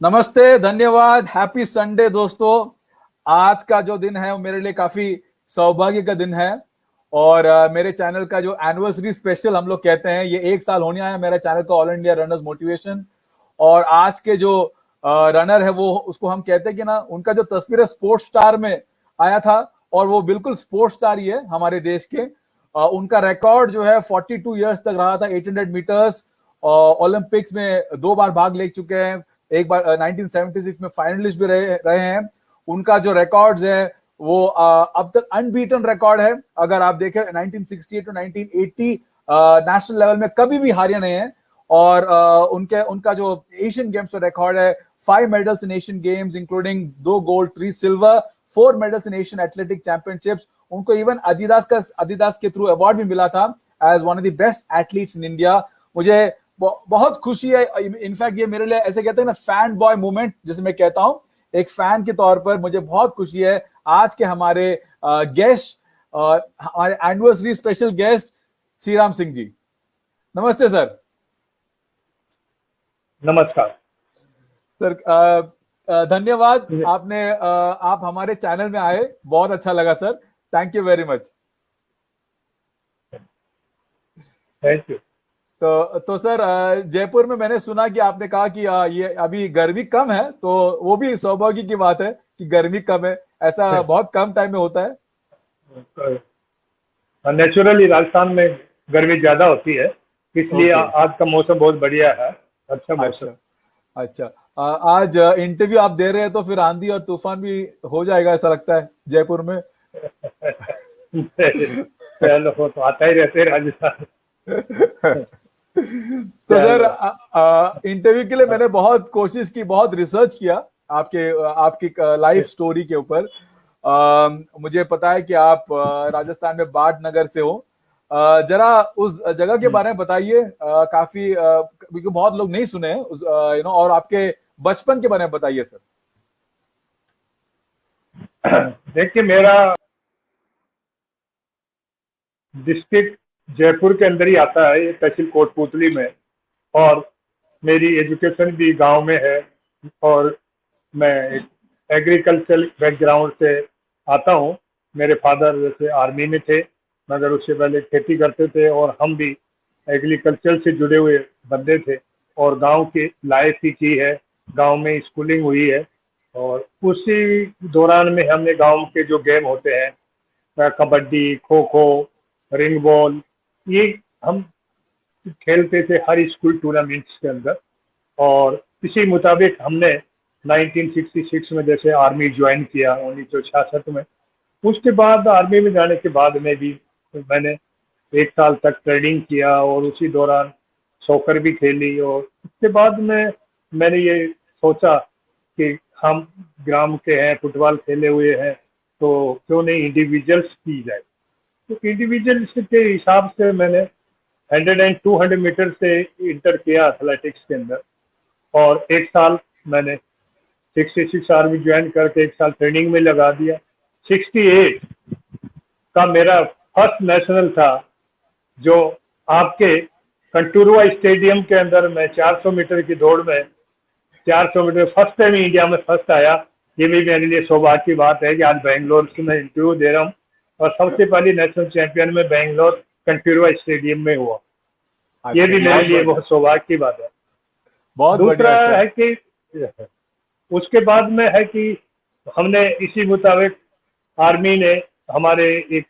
नमस्ते, धन्यवाद। Happy Sunday दोस्तों। आज का जो दिन है वो मेरे लिए काफी सौभाग्य का दिन है और मेरे चैनल का जो एनिवर्सरी स्पेशल हम लोग कहते हैं, ये 1 साल होने आया मेरा चैनल का, ऑल इंडिया रनर्स मोटिवेशन। और आज के जो रनर है वो उसको हम कहते हैं कि ना, उनका जो तस्वीर है स्पोर्ट्स स्टार में आया था और वो बिल्कुल स्पोर्ट्स स्टार ही है हमारे देश के। उनका रिकॉर्ड जो है 42 इयर्स तक रहा था, 800 मीटर्स। ओलंपिक्स में 2 बार भाग ले चुके हैं, एक बार 1976 में फाइनलिस्ट भी रहे हैं। उनका जो रिकॉर्ड्स है वो अब तक अनबीटन रिकॉर्ड है। अगर आप देखें 1968 टू 1980 नेशनल लेवल में कभी भी हारे नहीं है। और उनका जो एशियन गेम्स का रिकॉर्ड है, 5 medals in Asian games including 2 gold, 3 silver, 4 medals in Asian athletic championships. उनको इवन adidas के थ्रू अवार्ड भी मिला था as one of the best athletes in India. मुझे बहुत खुशी है। इनफैक्ट ये मेरे लिए, ऐसे कहते हैं ना, फैन बॉय मूवमेंट जिसे मैं कहता हूं, एक फैन के तौर पर मुझे बहुत खुशी है आज के हमारे गेस्ट, हमारे anniversary special guest Shriram Singh ji. नमस्ते सर। नमस्कार सर, धन्यवाद। आप हमारे चैनल में आए, बहुत अच्छा लगा sir. Thank you very much. Thank you. तो सर, जयपुर में मैंने सुना कि आपने कहा कि ये अभी गर्मी कम है, तो वो भी सौभाग्य की बात है कि गर्मी कम है। ऐसा बहुत कम टाइम में होता है। नेचुरली राजस्थान में गर्मी ज्यादा होती है, इसलिए आज का मौसम बहुत बढ़िया है। अच्छा मौसम। अच्छा। आज इंटरव्यू आप दे रहे हैं, तो फिर आंधी और तूफान भी हो जाएगा ऐसा लगता है जयपुर में। चलो, वो तो आता ही रहते हैं राजस्थान। तो सर, इंटरव्यू के लिए मैंने बहुत कोशिश की, बहुत रिसर्च किया आपकी लाइफ स्टोरी के ऊपर। मुझे पता है कि आप राजस्थान में बाढ़नगर से हो। जरा उस जगह के बारे में बताइए। काफी क्योंकि बहुत लोग नहीं सुने उस और आपके बचपन के बारे में बताइए सर। देखिए, मेरा डिस्ट्रिक्ट जयपुर के अंदर ही आता है, तहसील कोटपूतली में, और मेरी एजुकेशन भी गांव में है। और मैं एग्रीकल्चर बैकग्राउंड से आता हूं। मेरे फादर जैसे आर्मी में थे, मगर उससे पहले खेती करते थे, और हम भी एग्रीकल्चर से जुड़े हुए बंदे थे। और गांव की लाइफ ही की है, गांव में स्कूलिंग हुई है। और उसी दौरान में हमने गांव के जो गेम होते हैं, कबड्डी, खो खो, रिंग बॉल, ये हम खेलते थे हर स्कूल टूर्नामेंट्स के अंदर। और इसी मुताबिक हमने 1966 में जैसे आर्मी ज्वाइन किया, 1966 में। उसके बाद आर्मी में जाने के बाद में भी मैंने 1 साल तक ट्रेनिंग किया, और उसी दौरान सॉकर भी खेली। और उसके बाद में मैंने ये सोचा कि हम ग्राम के हैं, फुटबॉल खेले हुए हैं, तो क्यों नहीं इंडिविजुअल्स की जाए। तो इंडिविजुअल्स के हिसाब से मैंने 100 एंड 200 मीटर से इंटर किया एथलेटिक्स के अंदर। और 1 साल मैंने 66 आर्मी ज्वाइन करके 1 साल ट्रेनिंग में लगा दिया। 68 का मेरा फर्स्ट नेशनल था, जो आपके कंटूरवा स्टेडियम के अंदर मैं 400 मीटर की दौड़ में 400 मीटर फर्स्ट टाइम इंडिया में फर्स्ट आया। ये भी मेरे लिए सौभाग्य की बात है कि आज बेंगलोर से मैं इंटरव्यू दे रहा हूँ, और सबसे पहली नेशनल चैंपियन में बेंगलोर कंटूरवा स्टेडियम में हुआ। ये भी मेरे लिए बहुत सौभाग्य की बात है। बहुत दूसरा है कि उसके बाद में है कि हमने इसी मुताबिक आर्मी ने हमारे एक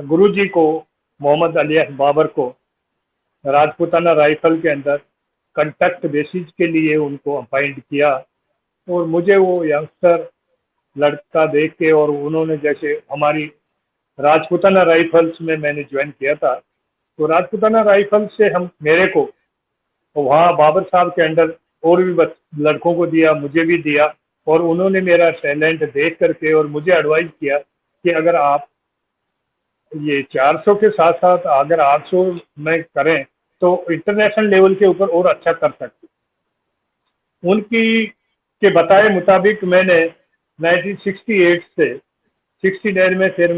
गुरुजी को, मोहम्मद अलियास बाबर को, राजपूताना राइफल के अंदर कंटैक्ट बेसिस के लिए उनको अपॉइंट किया। और मुझे वो यंगस्टर लड़का देख के, और उन्होंने जैसे हमारी राजपूताना राइफल्स में मैंने ज्वाइन किया था, तो राजपूताना राइफल से मेरे को वहाँ बाबर साहब के अंडर और भी लड़कों को दिया, मुझे भी दिया। और उन्होंने मेरा टैलेंट देख करके और मुझे एडवाइस किया कि अगर आप ये 400 के साथ साथ अगर 800 में करें तो इंटरनेशनल लेवल के ऊपर और अच्छा कर सकते। उनकी के बताए मुताबिक मैंने 1968 से 69 में फिर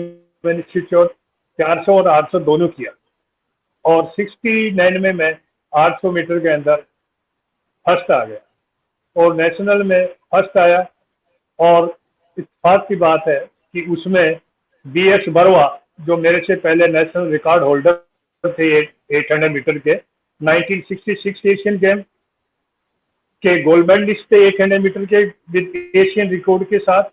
मैंने 400 और 800 दोनों किया। और 69 में मैं 800 मीटर के अंदर फर्स्ट आ गया। और नेशनल में फर्स्ट आया। और इत्तेफाक की बात है कि उसमें BS बरवा, जो मेरे से पहले नेशनल रिकॉर्ड होल्डर थे 800 मीटर के, 1966 एशियन गेम के गोल्ड मेडलिस्ट थे 800 मीटर के विद एशियन रिकॉर्ड के साथ।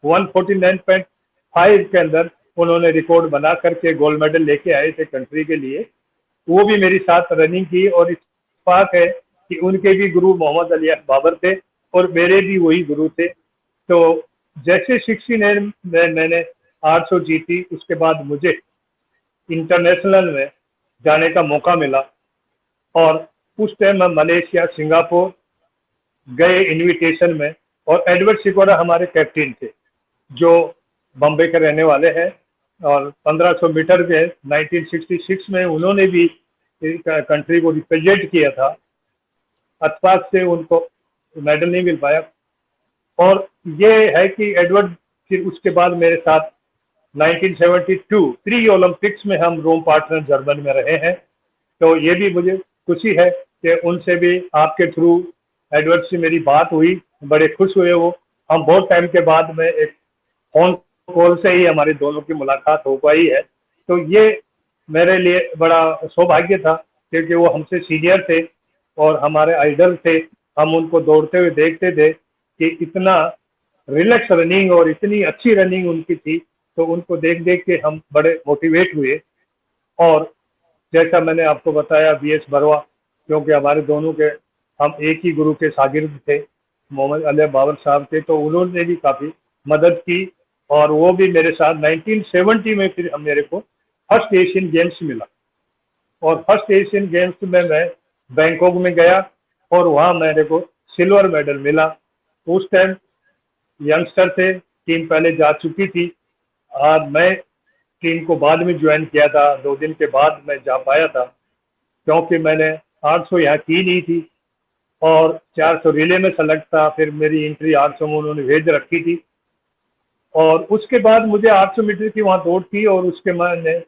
149.5 के अंदर उन्होंने रिकॉर्ड बना करके गोल्ड मेडल लेके आए थे कंट्री के लिए। वो भी मेरे साथ रनिंग की। और इत्तेफाक है कि उनके भी गुरु मोहम्मद अली बाबर थे और मेरे भी वही गुरु थे। तो जैसे 69 में मैंने 800 जीती, उसके बाद मुझे इंटरनेशनल में जाने का मौका मिला। और उस टाइम हम मलेशिया, सिंगापुर गए इनविटेशन में। और एडवर्ड सिकोरा हमारे कैप्टन थे, जो बम्बई के रहने वाले हैं। और 1500 मीटर के 1966 में उन्होंने भी कंट्री को रिप्रेजेंट किया था। इत्तेफाक से उनको मेडल नहीं मिल पाया। और ये है कि एडवर्ड फिर उसके बाद मेरे साथ 1972 प्री ओलंपिक्स में हम रोम पार्टनर जर्मनी में रहे हैं। तो ये भी मुझे खुशी है कि उनसे भी आपके थ्रू एडवर्ड से मेरी बात हुई, बड़े खुश हुए वो। हम बहुत टाइम के बाद में एक फोन कॉल से ही हमारे दोनों की मुलाकात हो पाई है। तो ये मेरे लिए बड़ा सौभाग्य था, क्योंकि वो हमसे सीनियर थे और हमारे आइडल थे। हम उनको दौड़ते हुए देखते थे कि इतना रिलैक्स रनिंग और इतनी अच्छी रनिंग उनकी थी। तो उनको देख देख के हम बड़े मोटिवेट हुए। और जैसा मैंने आपको बताया BS बरवा, क्योंकि हमारे दोनों के हम एक ही गुरु के शागिर्द थे, मोहम्मद अली बाबर साहब थे, तो उन्होंने भी काफ़ी मदद की। और वो भी मेरे साथ 1970 में फिर मेरे को फर्स्ट एशियन गेम्स मिला। और फर्स्ट एशियन गेम्स में मैं बैंकॉक में गया और वहाँ मेरे को सिल्वर मेडल मिला। उस टाइम यंगस्टर थे, टीम पहले जा चुकी थी और मैं टीम को बाद में ज्वाइन किया था। 2 दिन के बाद मैं जा पाया था, क्योंकि मैंने 800 यहाँ की नहीं थी और 400 रिले में सेलेक्ट था। फिर मेरी एंट्री 800 में उन्होंने भेज रखी थी। और उसके बाद मुझे 800 मीटर की वहाँ दौड़ थी और उसके मैंने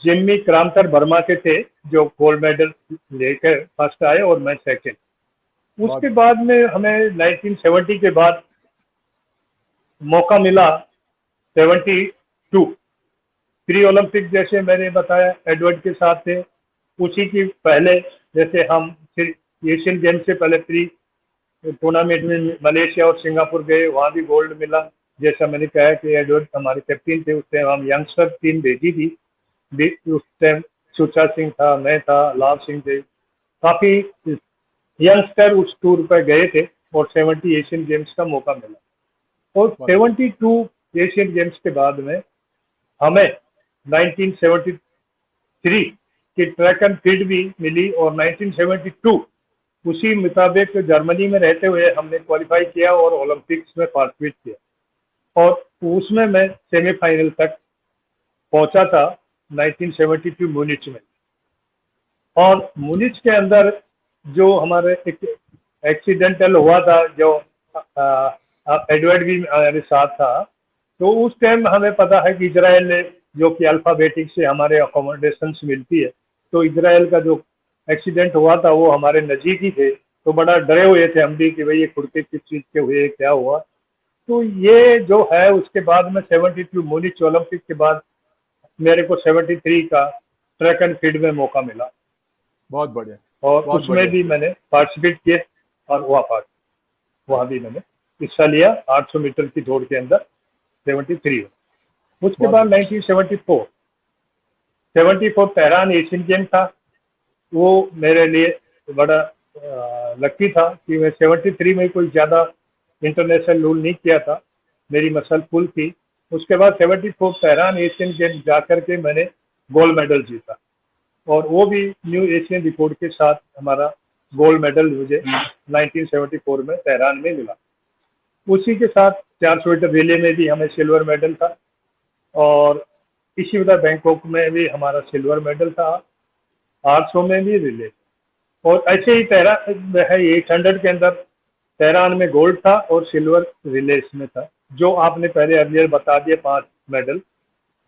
जिम्मी क्रांतर बर्मा के थे, जो गोल्ड मेडल लेकर फर्स्ट आए और मैं सेकंड। उसके बाद में हमें 1970 के बाद मौका मिला 72 प्री ओलंपिक, जैसे मैंने बताया एडवर्ड के साथ थे। उसी की पहले जैसे हम फिर एशियन गेम से पहले प्री टूर्नामेंट में मलेशिया और सिंगापुर गए, वहाँ भी गोल्ड मिला। जैसा मैंने कहा कि एडवर्ड हमारे कैप्टन थे, उस टाइम हम यंगस्टर टीम भेजी थी। उस टाइम सुचा सिंह था, मैं था, लाभ सिंह थे, काफ़ी यंगस्टर उस टूर पर गए थे। और 70 एशियन गेम्स का मौका मिला। और 72 एशियन गेम्स के बाद में हमें 1973 की ट्रैक एंड फील्ड भी मिली। और 1972 उसी मुताबिक जर्मनी में रहते हुए हमने क्वालिफाई किया और ओलंपिक्स में पार्टिसिपेट किया। और उसमें मैं सेमीफाइनल तक पहुंचा था 1972 म्यूनिच में। और म्यूनिच के अंदर जो हमारे एक एक्सीडेंटल हुआ था, जो एडवर्ड भी मेरे साथ था, तो उस टाइम हमें पता है कि इजराइल ने, जो कि अल्फाबेटिक से हमारे अकोमोडेशन मिलती है, तो इजराइल का जो एक्सीडेंट हुआ था वो हमारे नज़दीक ही थे। तो बड़ा डरे हुए थे हम भी कि भाई ये खुड़के किस चीज़ के हुए, क्या हुआ। तो ये जो है उसके बाद में 72 म्यूनिच ओलंपिक के बाद मेरे को 73 का ट्रैक एंड फील्ड में मौका मिला। बहुत बढ़िया। और उसमें भी मैंने पार्टिसिपेट किए और वहाँ भी मैंने हिस्सा लिया 800 मीटर की दौड़ के अंदर 73 में। उसके बाद 1974 तेहरान एशियन गेम था। वो मेरे लिए बड़ा लकी था कि मैं 73 में कोई ज़्यादा इंटरनेशनल रूल नहीं किया था, मेरी मसल फुल थी। उसके बाद 74 तेहरान एशियन गेम जा कर के मैंने गोल्ड मेडल जीता और वो भी न्यू एशियन रिकॉर्ड के साथ हमारा गोल्ड मेडल मुझे 1974 में तेहरान में मिला। उसी के साथ 400 मीटर रिले में भी हमें सिल्वर मेडल था और इसी तरह बैंकॉक में भी हमारा सिल्वर मेडल था, 800 में भी रिले। और ऐसे ही तेहरान है 800 के अंदर तेहरान में गोल्ड था और सिल्वर रिलेस में था, जो आपने पहले अर्लियर बता दिए 5 मेडल।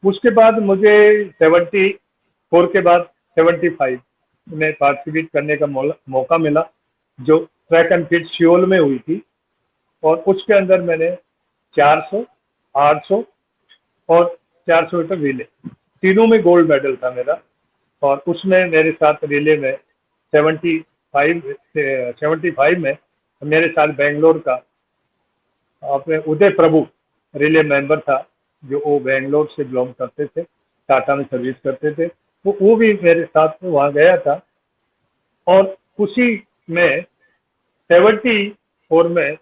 उसके बाद मुझे 74 के बाद 75 में पार्टिसिपेट करने का मौका मिला, जो ट्रैक एंड फील्ड सियोल में हुई थी, और उसके अंदर मैंने 400, 800 और 400 मीटर रिले, तीनों में गोल्ड मेडल था मेरा। और उसमें मेरे साथ रिले में 75 में मेरे साथ बेंगलोर का अपने उदय प्रभु रिले मेंबर था, जो वो बेंगलोर से बिलोंग करते थे, टाटा में सर्विस करते थे, तो वो भी मेरे साथ वहाँ गया था। और उसी में 74 में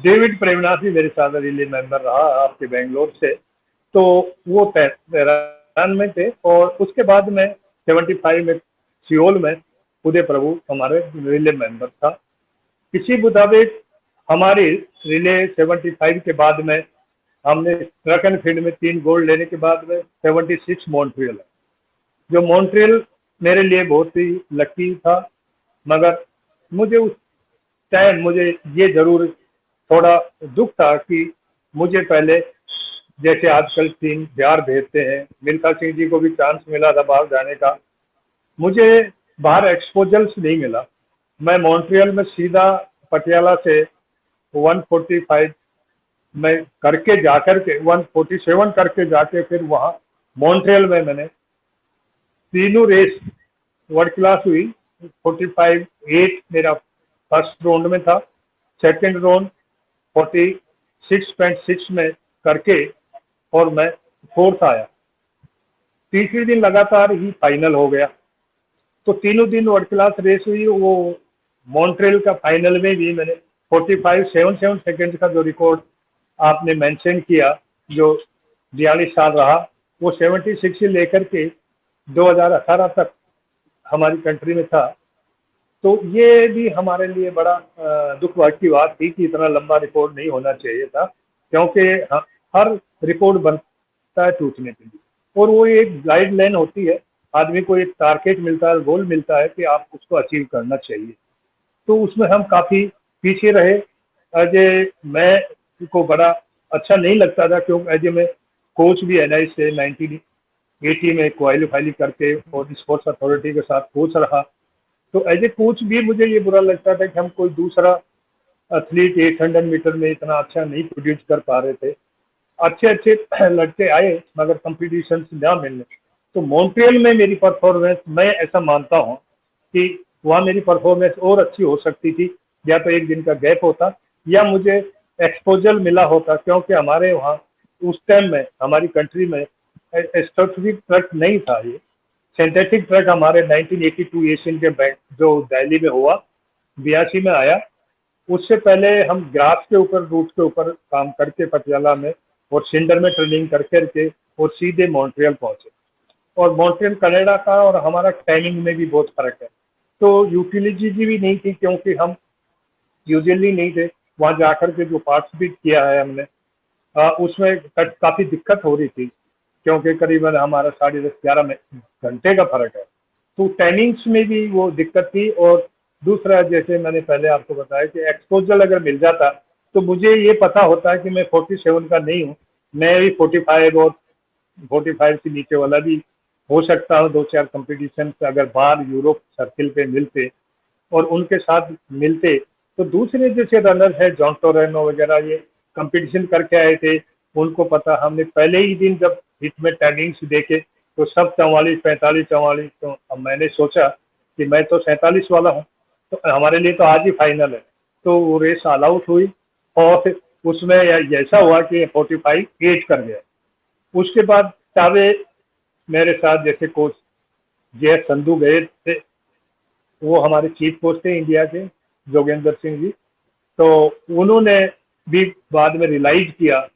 डेविड प्रेमनाथ भी मेरे साथ रिले मेंबर रहा आपके बेंगलोर से, तो वो 93 में थे। और उसके बाद में 75 में सियोल में उदय प्रभु हमारे रिले मेंबर था। इसी मुताबिक हमारी रिले 75 के बाद में हमने ट्रैक एंड फील्ड में 3 गोल्ड लेने के बाद में 76 मॉन्ट्रियल है, जो मॉन्ट्रियल मेरे लिए बहुत ही लकी था। मगर मुझे उस टाइम मुझे ये जरूर थोड़ा दुख था कि मुझे पहले, जैसे आजकल टीम बिहार भेजते हैं, मिल्खा सिंह जी को भी चांस मिला था बाहर जाने का, मुझे बाहर एक्सपोजर्स नहीं मिला। मैं मॉन्ट्रियल में सीधा पटियाला से 145 में करके जाकर के 147 करके जाके फिर वहाँ मॉन्ट्रियल में मैंने तीनों रेस वर्ल्ड क्लास हुई। 45-8 मेरा फर्स्ट राउंड में था, सेकंड राउंड 46.6 में करके और मैं फोर्थ आया। तीसरे दिन लगातार ही फाइनल हो गया, तो तीनों दिन वर्ल्ड क्लास रेस हुई। वो मॉन्ट्रियल का फाइनल में भी मैंने 45.77 सेकेंड का जो रिकॉर्ड आपने मेंशन किया, जो 42 साल रहा, वो 76 से लेकर के 2018 तक हमारी कंट्री में था। तो ये भी हमारे लिए बड़ा दुख की बात थी कि इतना लंबा रिकॉर्ड नहीं होना चाहिए था, क्योंकि हर रिकॉर्ड बनता है टूटने के लिए, और वो एक गाइडलाइन होती है, आदमी को एक टारगेट मिलता है, गोल मिलता है कि आप उसको अचीव करना चाहिए। तो उसमें हम काफ़ी पीछे रहे। अजय मैं को बड़ा अच्छा नहीं लगता था, क्योंकि अजय में कोच भी NIC से 1980 में क्वालिफाई करके और स्पोर्ट्स अथॉरिटी के साथ कोच रहा। तो एज ए कोच भी मुझे ये बुरा लगता था कि हम कोई दूसरा एथलीट 800 मीटर में इतना अच्छा नहीं प्रोड्यूस कर पा रहे थे। अच्छे अच्छे लड़के आए, मगर कंपटीशन ना मिलने। तो मॉन्ट्रियल में मेरी परफॉर्मेंस, मैं ऐसा मानता हूँ कि वहाँ मेरी परफॉर्मेंस और अच्छी हो सकती थी, या तो एक दिन का गैप होता या मुझे एक्सपोजर मिला होता, क्योंकि हमारे वहाँ उस टाइम में हमारी कंट्री में स्ट्रक्चरिक ट्रैक नहीं था। ये सिंथेटिक ट्रैक हमारे 1982 एशियन के बैंक जो दिल्ली में हुआ, 82 में आया। उससे पहले हम ग्रास के ऊपर, रूट के ऊपर काम करके पटियाला में और सिंडर में ट्रेनिंग कर करके और सीधे मॉन्ट्रियल पहुंचे। और मॉन्ट्रियल कनाडा का और हमारा टाइमिंग में भी बहुत फर्क है, तो यूटिलिटी भी नहीं थी, क्योंकि हम यूजुअली नहीं थे वहाँ जाकर के जो पार्टिसिपेट किया है हमने, उसमें काफ़ी दिक्कत हो रही थी, क्योंकि करीबन हमारा 10:30-11 घंटे का फर्क है, तो टाइमिंग्स में भी वो दिक्कत थी। और दूसरा, जैसे मैंने पहले आपको बताया कि एक्सपोजर अगर मिल जाता तो मुझे ये पता होता है कि मैं 47 का नहीं हूँ, मैं भी 45 और 45 से नीचे वाला भी हो सकता हूँ। 2-4 कंपटीशन अगर बाहर यूरोप सर्किल पे मिलते और उनके साथ मिलते, तो दूसरे जैसे रनर है जॉन टोरेनो वगैरह, ये कंपटीशन करके आए थे, उनको पता। हमने पहले ही दिन जब हिट में टाइमिंग्स देखे तो सब 44, 45, 44, तो अब मैंने सोचा कि मैं तो 47 वाला हूँ, तो हमारे लिए तो आज ही फाइनल है। तो वो रेस ऑल आउट हुई और उसमें ऐसा हुआ कि 45-8 कर गया। उसके बाद चावे मेरे साथ जैसे कोच जे संधू गए थे, वो हमारे चीफ कोच थे इंडिया के, जोगेंद्र सिंह जी। तो उन्होंने भी बाद में रियलाइज किया,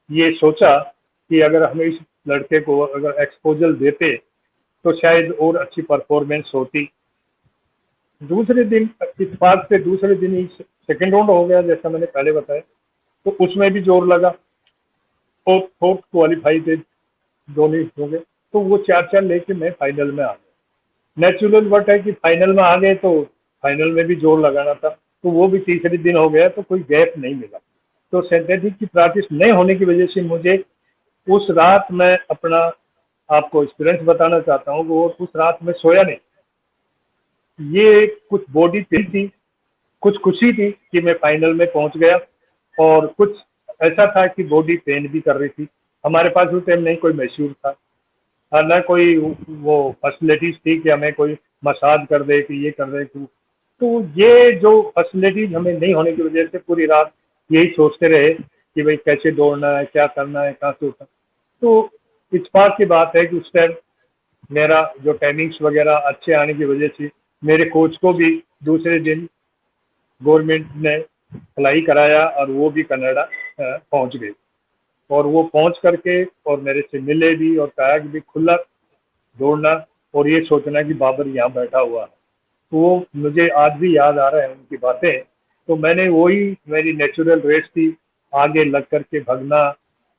ये सोचा कि अगर हमें इस लड़के को अगर एक्सपोजर देते तो शायद और अच्छी परफॉर्मेंस होती। दूसरे दिन इत्तेफाक से दूसरे दिन ही सेकेंड राउंड हो गया, जैसा मैंने पहले बताया, तो उसमें भी जोर लगा और फोर्थ क्वालिफाई थे दोनों हो गए, तो वो 4-4 लेके मैं फाइनल में आ गया। नेचुरल बट है कि फाइनल में आ गए तो फाइनल में भी जोर लगाना था, तो वो भी तीसरे दिन हो गया, तो कोई गैप नहीं मिला। तो सिंथेटिक की प्रैक्टिस नहीं होने की वजह से मुझे उस रात, मैं अपना आपको एक्सपीरियंस बताना चाहता हूँ, वो उस रात में सोया नहीं। ये कुछ बॉडी पेन थी, कुछ खुशी थी कि मैं फाइनल में पहुंच गया, और कुछ ऐसा था कि बॉडी पेन भी कर रही थी। हमारे पास उस टाइम नहीं कोई मशहूर था, और ना कोई वो फैसिलिटीज थी कि हमें कोई मसाज कर दे कि ये कर दे। तो ये जो फैसिलिटीज हमें नहीं होने की वजह से पूरी रात यही सोचते रहे कि भाई कैसे दौड़ना है, क्या करना है, कहाँ से उठना। तो इत्तेफाक की बात है कि उस टाइम मेरा जो टाइमिंग्स वगैरह अच्छे आने की वजह से मेरे कोच को भी दूसरे दिन गवर्नमेंट ने अप्लाई कराया और वो भी कनाडा पहुंच गए। और वो पहुंच करके और मेरे से मिले भी और कहा कि भी खुला दौड़ना और ये सोचना कि बाबर यहाँ बैठा हुआ है। तो वो मुझे आज भी याद आ रहा है उनकी बातें। तो मैंने वही, मेरी नेचुरल रेस थी, आगे लग करके भगना,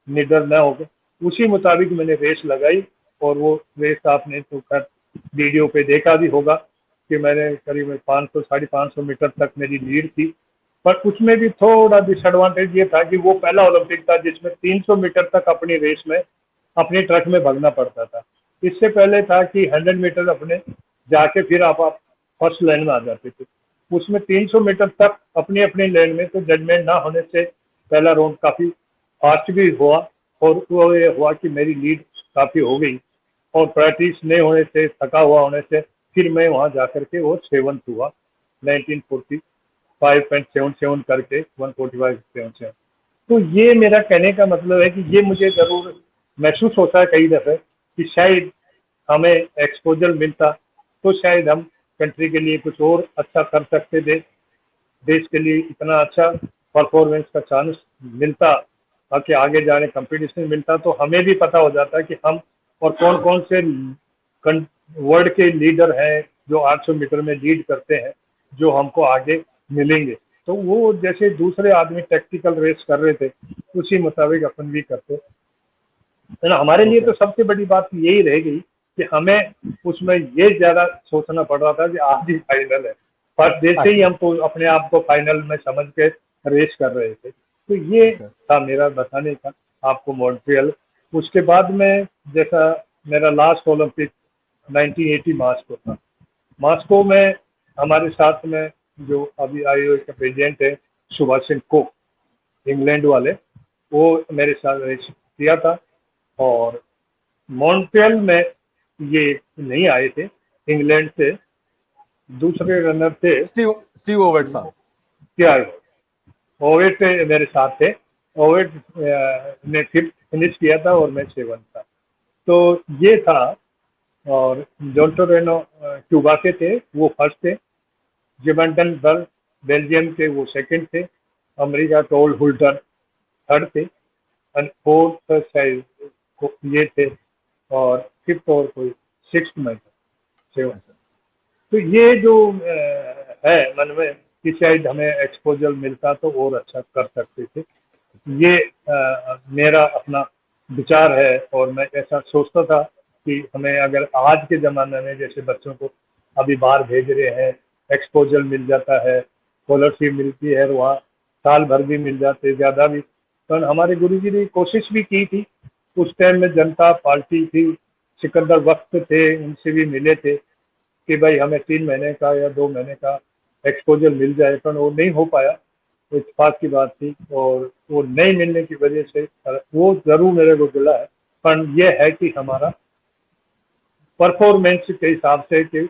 निडर न होकर, उसी मुताबिक मैंने रेस लगाई। और वो रेस आपने तो खैर वीडियो पे देखा भी होगा कि मैंने करीब 500 550 मीटर तक मेरी लीड थी। पर उसमें भी थोड़ा डिसएडवांटेज ये था कि वो पहला ओलंपिक था जिसमें 300 मीटर तक अपनी रेस में अपने ट्रक में भगना पड़ता था। इससे पहले था कि 100 मीटर अपने जाके फिर आप फर्स्ट लाइन में आ जाते थे। उसमें 300 मीटर तक अपनी अपनी लाइन में, तो जजमेंट ना होने से पहला राउंड काफी फास्ट भी हुआ, और वो ये हुआ कि मेरी लीड काफी हो गई। और प्रैक्टिस नहीं होने से, थका हुआ होने से, फिर मैं वहां जाकर के वो 7th हुआ 1945.77 करके 145.77। तो ये मेरा कहने का मतलब है कि ये मुझे जरूर महसूस होता है कई दफे कि शायद हमें एक्सपोजर मिलता तो शायद हम कंट्री के लिए कुछ और अच्छा कर सकते थे, देश के लिए इतना अच्छा परफॉर्मेंस का चांस मिलता, ताकि आगे जाने कंपटीशन मिलता तो हमें भी पता हो जाता कि हम और कौन कौन से वर्ल्ड के लीडर हैं जो 800 मीटर में लीड करते हैं, जो हमको आगे मिलेंगे। तो वो जैसे दूसरे आदमी टैक्टिकल रेस कर रहे थे उसी मुताबिक अपन भी करते है ना। हमारे लिए तो सबसे बड़ी बात यही रह गई कि हमें उसमें ये ज्यादा सोचना पड़ रहा था कि आज ही फाइनल है, पर जैसे ही हम तो अपने आप को फाइनल में समझ के रेस कर रहे थे। तो ये था मेरा बताने का आपको मॉन्ट्रियल। उसके बाद में जैसा मेरा लास्ट ओलंपिक 1980 मास्को था। मास्को में हमारे साथ में जो अभी आईओए के प्रेसिडेंट है सुभाष चंद्र को, इंग्लैंड वाले, वो मेरे साथ रेस किया था। और मॉन्ट्रियल में ये नहीं आए थे, इंग्लैंड से दूसरे रनर थे स्टीव ओवेट साहब। क्या ओवेट मेरे साथ थे। ओवेट ने 5th फिनिश किया था और मैं 7th था। तो ये था। और जॉन टोरेनो क्यूबा के थे, वो फर्स्ट थे। जिमंटन बर्ग बेल्जियम के, वो 2nd थे। अमेरिका टोल हुल्टर 3rd थे। और 4th शायद ये थे, और 5th और कोई 6th में था, 7th। तो ये जो है मन में कि शायद हमें एक्सपोजर मिलता तो और अच्छा कर सकते थे, ये मेरा अपना विचार है। और मैं ऐसा सोचता था कि हमें अगर आज के ज़माने में जैसे बच्चों को अभी बाहर भेज रहे हैं, एक्सपोजर मिल जाता है, स्कॉलरशिप मिलती है, वहाँ साल भर भी मिल जाते, ज़्यादा भी। तो हमारे गुरुजी ने कोशिश भी की थी। उस टाइम में जनता पार्टी थी, सिकंदर वक्त थे, उनसे भी मिले थे कि भाई हमें 3 महीने का या 2 महीने का एक्सपोजर मिल जाए, पर वो नहीं हो पाया। इत्तेफाक की बात थी, और वो नहीं मिलने की वजह से वो जरूर मेरे को मिला है। पर यह है कि हमारा परफॉर्मेंस के हिसाब से कि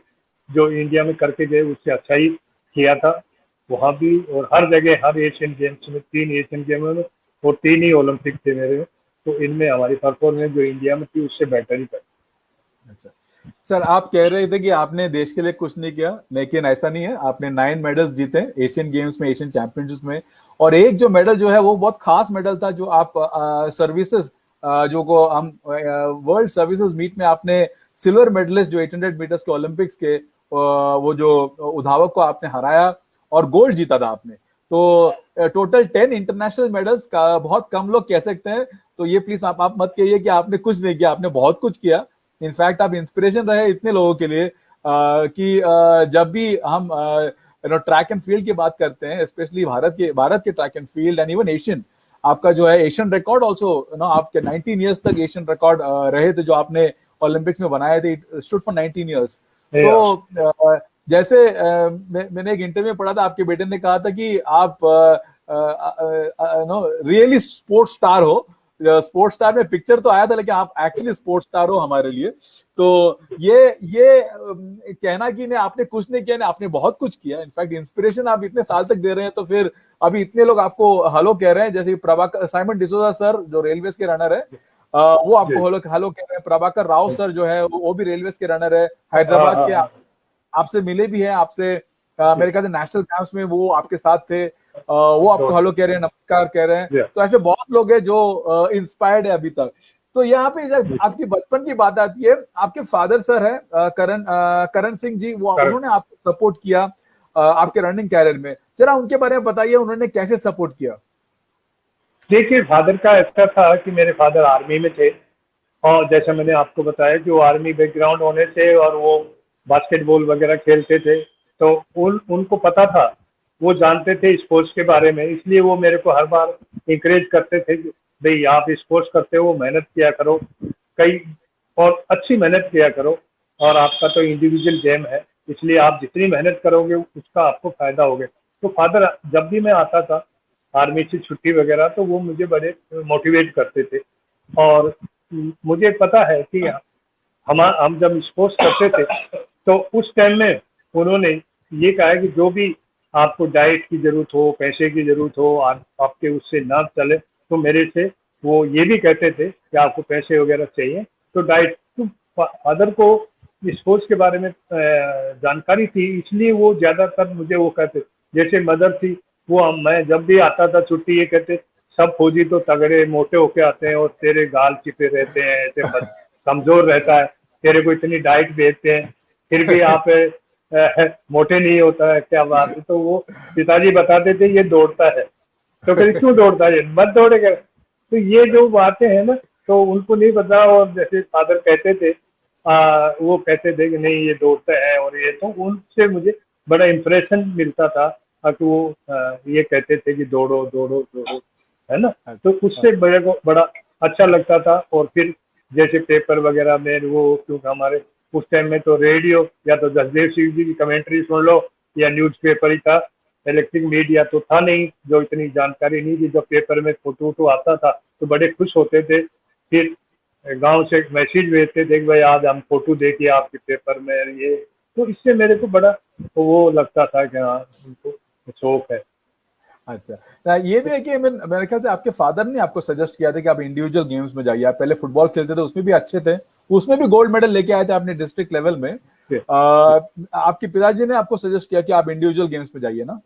जो इंडिया में करके गए उससे अच्छा ही किया था वहाँ भी, और हर जगह, हर एशियन गेम्स में, 3 एशियन गेमों में और 3 ही ओलंपिक थे मेरे। तो इनमें हमारी परफॉर्मेंस जो इंडिया में थी उससे बेटर ही कर। अच्छा सर, आप कह रहे थे कि आपने देश के लिए कुछ नहीं किया, लेकिन ऐसा नहीं है। आपने 9 मेडल्स जीते एशियन गेम्स में, एशियन चैंपियनशिप में, और एक जो मेडल जो है वो बहुत खास मेडल था, जो आप सर्विसेज जो को हम वर्ल्ड सर्विसेज मीट में आपने सिल्वर मेडलिस्ट जो 800 मीटर्स के ओलंपिक्स के वो जो उधावक को आपने हराया और गोल्ड जीता था आपने। तो टोटल 10 इंटरनेशनल मेडल्स का बहुत कम लोग कह सकते हैं। तो ये प्लीज आप मत कहिए कि आपने कुछ नहीं किया, आपने बहुत कुछ किया। इनफैक्ट आप इंस्पिरेशन रहे इतने लोगों के लिए कि जब भी हम ट्रैक एंड फील्ड की बात करते हैं, स्पेशली भारत के track and field and even Asian, आपका जो है एशियन रिकॉर्ड ऑल्सो आपके 19 ईयर्स तक एशियन रिकॉर्ड रहे थे जो आपने ओलंपिक्स में बनाए थे, स्टूड फॉर 19 ईयर्स। तो जैसे मैंने एक इंटरव्यू में पढ़ा था, आपके बेटे ने कहा था कि आप नो रियली स्पोर्ट्स स्टार हो। स्पोर्ट्स स्टार में पिक्चर तो आया था, लेकिन आप एक्चुअली स्पोर्ट्स स्टार हो हमारे लिए। तो ये कहना कि नहीं आपने कुछ नहीं किया, नहीं आपने बहुत कुछ किया। इनफैक्ट इंस्पिरेशन आप इतने साल तक दे रहे हैं, तो फिर अभी इतने लोग आपको हेलो कह रहे हैं, जैसे प्रभाकर साइमन डिसोजा सर जो रेलवेज के रनर है, वो आपको हेलो हेलो कह रहे हैं। प्रभाकर राव सर जो है वो भी रेलवेज के रनर है, हैदराबाद के। आपसे मिले भी हैं, आपसे मेरे ख्याल से नेशनल कैंप्स में वो आपके साथ थे। वो आपको हेलो कह रहे हैं, नमस्कार कह रहे हैं। तो ऐसे बहुत लोग हैं जो इंस्पायर्ड है अभी तक। तो यहाँ पे जब आपकी बचपन की बात आती है, आपके फादर सर है करण सिंह जी, वो उन्होंने आपको सपोर्ट किया आपके रनिंग कैरियर में। जरा उनके बारे में बताइए, उन्होंने कैसे सपोर्ट किया? देखिए, फादर का ऐसा था कि मेरे फादर आर्मी में थे, और जैसे मैंने आपको बताया कि वो आर्मी बैकग्राउंड होने से और वो बास्केटबॉल वगैरह खेलते थे, तो उनको पता था, वो जानते थे स्पोर्ट्स के बारे में, इसलिए वो मेरे को हर बार इंकरेज करते थे कि भाई आप स्पोर्ट्स करते हो, मेहनत किया करो, कई और अच्छी मेहनत किया करो, और आपका तो इंडिविजुअल गेम है, इसलिए आप जितनी मेहनत करोगे उसका आपको फायदा होगा। तो फादर जब भी मैं आता था आर्मी से छुट्टी वगैरह, तो वो मुझे बड़े मोटिवेट करते थे। और मुझे पता है कि हम जब स्पोर्ट्स करते थे तो उस टाइम में उन्होंने ये कहा है कि जो भी आपको डाइट की जरूरत हो, पैसे की जरूरत हो, आपके उससे ना चले, तो मेरे से वो ये भी कहते थे कि आपको पैसे वगैरह चाहिए तो डाइट। तो फादर को स्पोर्ट्स के बारे में जानकारी थी, इसलिए वो ज्यादातर मुझे वो कहते, जैसे मदर थी, वो मैं जब भी आता था छुट्टी, ये कहते सब फौजी तो तगड़े मोटे होके आते हैं और तेरे गाल चिपे रहते हैं, ऐसे कमजोर रहता है, तेरे को इतनी डाइट भेजते हैं फिर भी आप मोटे नहीं होता है, क्या बात है? तो वो पिताजी बताते थे ये दौड़ता है, तो फिर क्यों दौड़ता है, मत दौड़ेगा। तो ये जो बातें हैं ना, तो उनको नहीं पता, और जैसे फादर कहते थे वो कहते थे कि नहीं ये दौड़ता है, और ये तो उनसे मुझे बड़ा इम्प्रेशन मिलता था कि वो ये कहते थे कि दौड़ो दौड़ो दौड़ो, है ना। तो उससे बड़े को बड़ा अच्छा लगता था। और फिर जैसे पेपर वगैरह में वो, क्योंकि हमारे उस टाइम में तो रेडियो या तो जसदेव सिंह जी की कमेंट्री सुन लो या न्यूज़पेपर ही था, इलेक्ट्रिक मीडिया तो था नहीं, जो इतनी जानकारी नहीं थी। जब पेपर में फोटो वोटो आता था तो बड़े खुश होते थे, फिर गांव से मैसेज भेजते थे कि भाई आज हम फोटो देखिए आपके पेपर में ये। तो इससे मेरे को बड़ा वो लगता था कि हाँ उनको शौक है। अच्छा, ये भी है कि मेरे ख्याल से आपके फादर ने आपको सजेस्ट किया था कि आप इंडिविजुअल गेम्स में जाइए। आप पहले फुटबॉल खेलते थे, उसमें भी अच्छे थे, उसमें भी गोल्ड मेडल लेके आए थे आपने डिस्ट्रिक्ट लेवल में। आपके पिताजी ने आपको सजेस्ट किया कि आप इंडिविजुअल गेम्स में जाइए ना?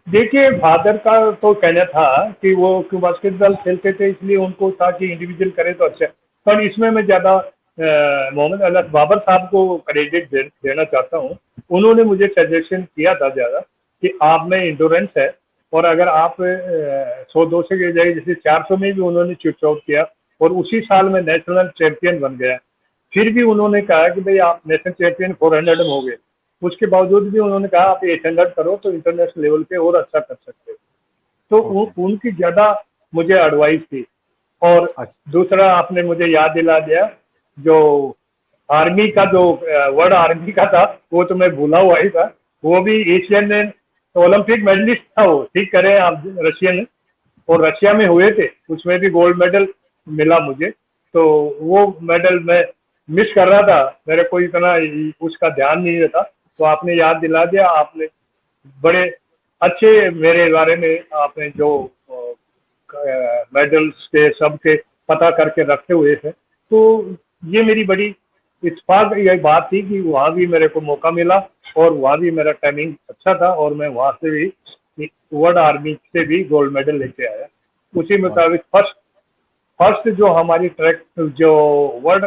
देखिए, फादर का तो कहना था कि वो क्यों बास्केटबॉल खेलते थे, इसलिए उनको था कि इंडिविजुअल करे तो अच्छा। पर इसमें मैं ज्यादा मोहम्मद अली बाबर साहब को क्रेडिट देना चाहता हूँ। उन्होंने मुझे सजेशन किया था ज्यादा कि आप में इंडोरेंस है, और अगर आप 100-200 के जाए, जैसे 400 में भी उन्होंने शूट आउट किया और उसी साल में नेशनल चैंपियन बन गया। फिर भी उन्होंने कहा कि भाई आप नेशनल चैंपियन 400 में हो गए, उसके बावजूद भी उन्होंने कहा आप 800 करो तो इंटरनेशनल लेवल पे और अच्छा कर सकते हो। तो उनकी ज्यादा मुझे एडवाइस थी। और दूसरा आपने मुझे याद दिला दिया, जो आर्मी का जो वर्ड आर्मी का था वो तो मैं भूला हुआ ही था। वो भी एशियन ओलंपिक मेडलिस्ट था वो, ठीक करें आप, रशियन, और रशिया में हुए थे, उसमें भी गोल्ड मेडल मिला मुझे। तो वो मेडल मैं मिस कर रहा था, मेरे को इतना उसका ध्यान नहीं रहता, तो आपने याद दिला दिया। आपने बड़े अच्छे मेरे बारे में आपने जो मेडल्स के सब के पता करके रखे हुए थे। तो ये मेरी बड़ी इत्तेफाक ये बात थी कि वहाँ भी मेरे को मौका मिला और वहाँ भी मेरा टाइमिंग अच्छा था, और मैं वहाँ से भी वर्ल्ड आर्मी से भी गोल्ड मेडल लेके आया। उसी मुताबिक फर्स्ट जो हमारी ट्रैक जो वर्ल्ड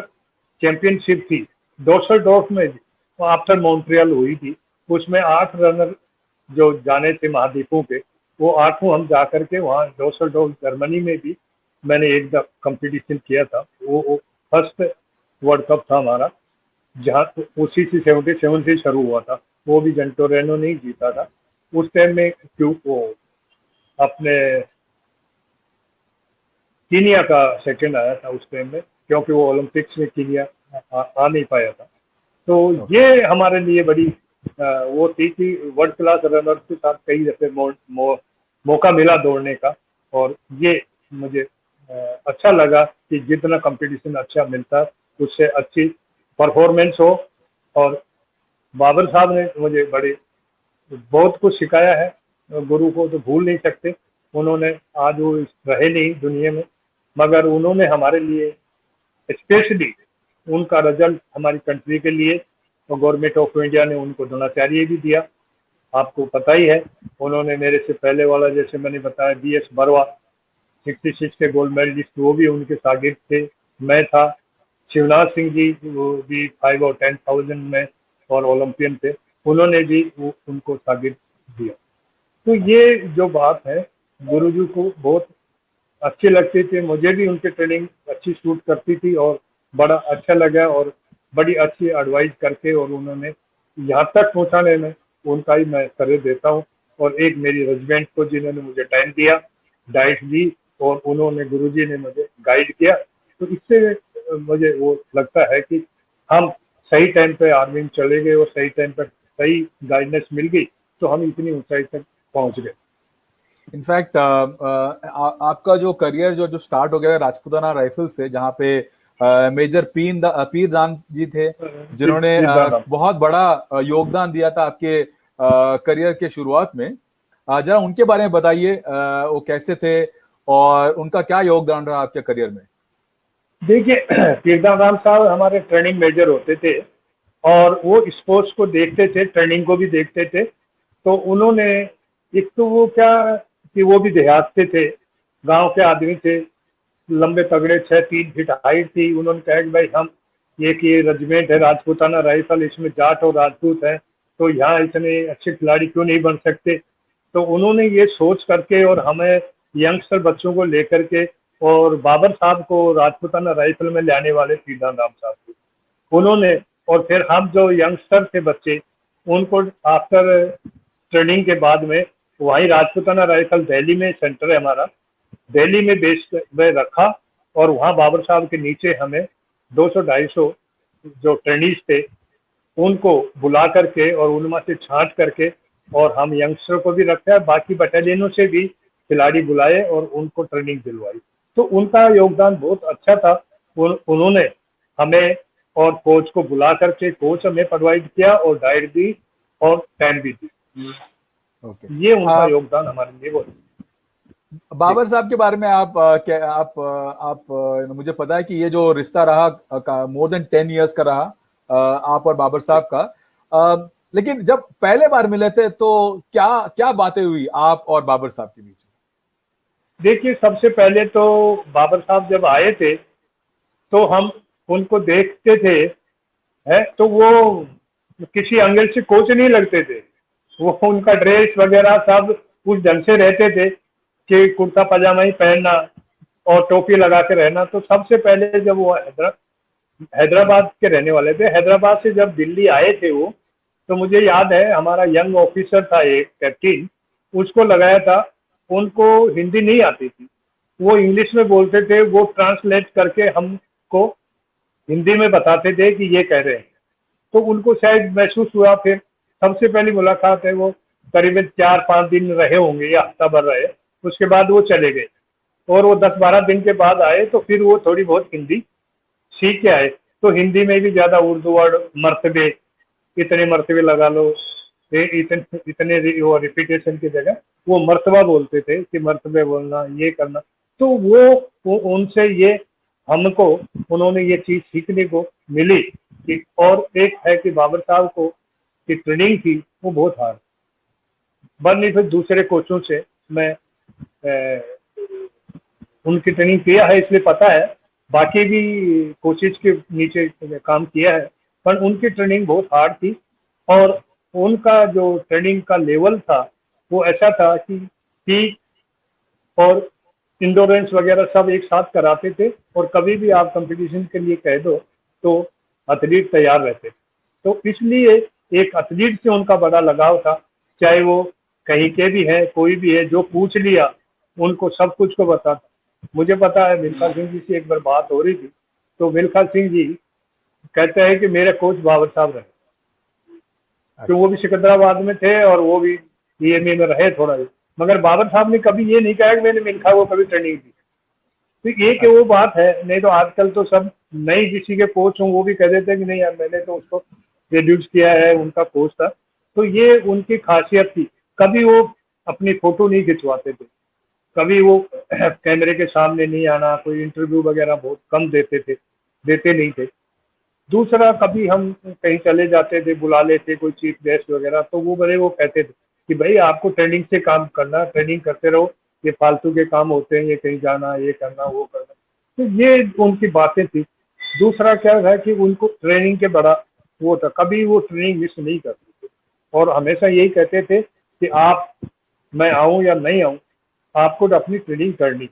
चैंपियनशिप थी डोर्फ में, आफ्टर मॉन्ट्रियल हुई थी, उसमें 8 रनर जो जाने थे महाद्वीपों के, वो 8 हम जा करके वहाँ डोर्फ जर्मनी में भी मैंने एक कंपटीशन किया था। वो फर्स्ट वर्ल्ड कप था हमारा, जहाँ उसी से 77 से शुरू हुआ था। वो भी जंटोरेनो ने जीता था। उस टाइम में क्यों वो अपने कीनिया का सेकंड आया था उस टाइम में, क्योंकि वो ओलंपिक्स में कीनिया आ नहीं पाया था। तो ये हमारे लिए बड़ी वो थी कि वर्ल्ड क्लास रनर के साथ कई दफे मौका मिला दौड़ने का, और ये मुझे अच्छा लगा कि जितना कंपटीशन अच्छा मिलता उससे अच्छी परफॉर्मेंस हो। और बाबर साहब ने मुझे बहुत कुछ सिखाया है, गुरु को तो भूल नहीं सकते। उन्होंने, आज वो रहे नहीं दुनिया में, मगर उन्होंने हमारे लिए स्पेशली उनका रिजल्ट हमारी कंट्री के लिए, और गवर्नमेंट ऑफ इंडिया ने उनको द्रोणाचार्य भी दिया। आपको पता ही है, उन्होंने मेरे से पहले वाला, जैसे मैंने बताया, BS बरवा 66 के गोल्ड मेडलिस्ट, वो भी उनके शागिर्द थे, मैं था। शिवनाथ सिंह जी, वो भी 5 और 10,000 में और ओलंपियन थे, उन्होंने भी उनको शागिर्द दिया। तो ये जो बात है, गुरुजी को बहुत अच्छी लगती थी, मुझे भी उनकी ट्रेनिंग अच्छी सूट करती थी, और बड़ा अच्छा लगा, और बड़ी अच्छी एडवाइस करके और उन्होंने यहाँ तक पहुँचाने में उनका ही मैं श्रेय देता हूँ। और एक मेरी रेजिडेंट को, जिन्होंने मुझे टाइम दिया, डाइट दी, और उन्होंने, गुरुजी ने मुझे गाइड किया, तो इससे मुझे वो लगता है कि हम सही टाइम पे आर्मी में चले गए, और सही टाइम पर सही गाइडेंस मिल गई, तो हम इतनी ऊंचाई तक पहुंच गए। इनफैक्ट आपका जो करियर जो स्टार्ट हो गया राजपूताना राइफल से, जहाँ पे मेजर पीरदान जी थे, जिन्होंने बहुत बड़ा योगदान दिया था आपके करियर के शुरुआत में। जरा उनके बारे में बताइए, वो कैसे थे और उनका क्या योगदान रहा आपके करियर में? देखिए, पीरदान राम साहब हमारे ट्रेनिंग मेजर होते थे, और वो स्पोर्ट्स को देखते थे, ट्रेनिंग को भी देखते थे। तो उन्होंने, एक तो वो क्या कि वो भी देहात से थे, गांव के आदमी थे, लंबे तगड़े, 6-3 फीट हाइट थी। उन्होंने कहा कि भाई, हम ये रेजिमेंट है राजपूताना राइफल, इसमें जाट और राजपूत है, तो यहाँ इतने अच्छे खिलाड़ी क्यों नहीं बन सकते। तो उन्होंने ये सोच करके, और हमें यंगस्टर बच्चों को लेकर के, और बाबर साहब को राजपूताना राइफल में लाने वाले पीरदान राम साहब थे उन्होंने। और फिर हम जो यंगस्टर थे बच्चे, उनको आफ्टर ट्रेनिंग के बाद में वहीं राजपूताना राइफल दिल्ली में सेंटर है हमारा, दिल्ली में बेस में रखा, और वहाँ बाबर साहब के नीचे हमें 200-250 जो ट्रेनिज थे उनको बुला करके, और उनमें से छांट करके, और हम यंगस्टर को भी रखा, बाकी बटालियनों से भी खिलाड़ी बुलाए और उनको ट्रेनिंग दिलवाई। तो उनका योगदान बहुत अच्छा था। उन्होंने हमें और कोच को बुला करके, कोच हमें प्रोवाइड किया, और डाइट दी, और टाइम भी दी। ये उनका योगदान हमारे लिए वो। बाबर साहब के बारे में आप मुझे पता है कि ये जो रिश्ता रहा मोर देन 10 इयर्स का रहा, आप और बाबर साहब का। लेकिन जब पहले बार मिले थे तो क्या क्या बातें हुई आप और बाबर साहब के बीच में? देखिए, सबसे पहले तो बाबर साहब जब आए थे तो हम उनको देखते थे, है तो वो किसी एंगल से कोच नहीं लगते थे। वो उनका ड्रेस वगैरह सब उस ढंग से रहते थे कि कुर्ता पजामा ही पहनना और टोपी लगा के रहना। तो सबसे पहले जब वो हैदराबाद के रहने वाले थे, हैदराबाद से जब दिल्ली आए थे वो, तो मुझे याद है हमारा यंग ऑफिसर था एक कैप्टन, उसको लगाया था। उनको हिंदी नहीं आती थी, वो इंग्लिश में बोलते थे, वो ट्रांसलेट करके हमको हिंदी में बताते थे कि ये कह रहे हैं। तो उनको शायद महसूस हुआ। फिर सबसे पहली मुलाकात है, वो करीबन 4-5 दिन रहे होंगे या हफ्ता भर रहे, उसके बाद वो चले गए। और वो 10-12 दिन के बाद आए, तो फिर वो थोड़ी बहुत हिंदी सीख के आए। तो हिंदी में भी ज़्यादा उर्दू वर्ड, मर्तबे, इतने मर्तबे लगा लो, इतने वो रिपीटेशन की जगह वो मर्तबा बोलते थे कि मर्तबे बोलना, ये करना। तो वो उनसे ये हमको, उन्होंने ये चीज़ सीखने को मिली कि, और एक है कि बाबर साहब को की ट्रेनिंग थी वो बहुत हार्ड बनी। फिर दूसरे कोचों से मैं उनकी ट्रेनिंग किया है, इसलिए पता है। बाकी भी कोचेज के नीचे काम किया है, पर उनकी ट्रेनिंग बहुत हार्ड थी। और उनका जो ट्रेनिंग का लेवल था वो ऐसा था कि और इंडोरेंस वगैरह सब एक साथ कराते थे, और कभी भी आप कंपटीशन के लिए कह दो तो एथलीट तैयार रहते थे। तो इसलिए एक एथलीट से उनका बड़ा लगाव था, चाहे वो कहीं के भी है, कोई भी है, जो पूछ लिया उनको सब कुछ को बताता। मुझे पता है मिल्खा सिंह जी से एक बार बात हो रही थी, तो मिल्खा सिंह जी कहते हैं कि मेरे कोच बाबर साहब रहे। तो वो भी सिकंदराबाद में थे और वो भी ईएमए में रहे थोड़ा ही। मगर बाबर साहब ने कभी ये नहीं कहा कि मैंने मिल्खा को कभी ट्रेनिंग दी। तो एक वो बात है, नहीं तो आजकल तो सब नई किसी के कोच हों वो भी कह देते हैं कि नहीं यार मैंने तो उसको रिड्यूस किया है, उनका कोच था। तो ये उनकी खासियत थी, कभी वो अपनी फोटो नहीं खिंचवाते थे, कभी वो कैमरे के सामने नहीं आना, कोई इंटरव्यू वगैरह बहुत कम देते नहीं थे। दूसरा, कभी हम कहीं चले जाते थे, बुला लेते कोई चीफ गेस्ट वगैरह, तो वो कहते थे कि भाई आपको ट्रेनिंग से काम करना, ट्रेनिंग करते रहो, ये फालतू के काम होते हैं, ये कहीं जाना, ये करना, वो करना। तो ये उनकी बातें थी। दूसरा क्या था कि उनको ट्रेनिंग के बड़ा वो था, कभी वो ट्रेनिंग मिस नहीं करते थे और हमेशा यही कहते थे कि मैं आऊँ या नहीं आऊँ, आपको तो अपनी ट्रेनिंग करनी।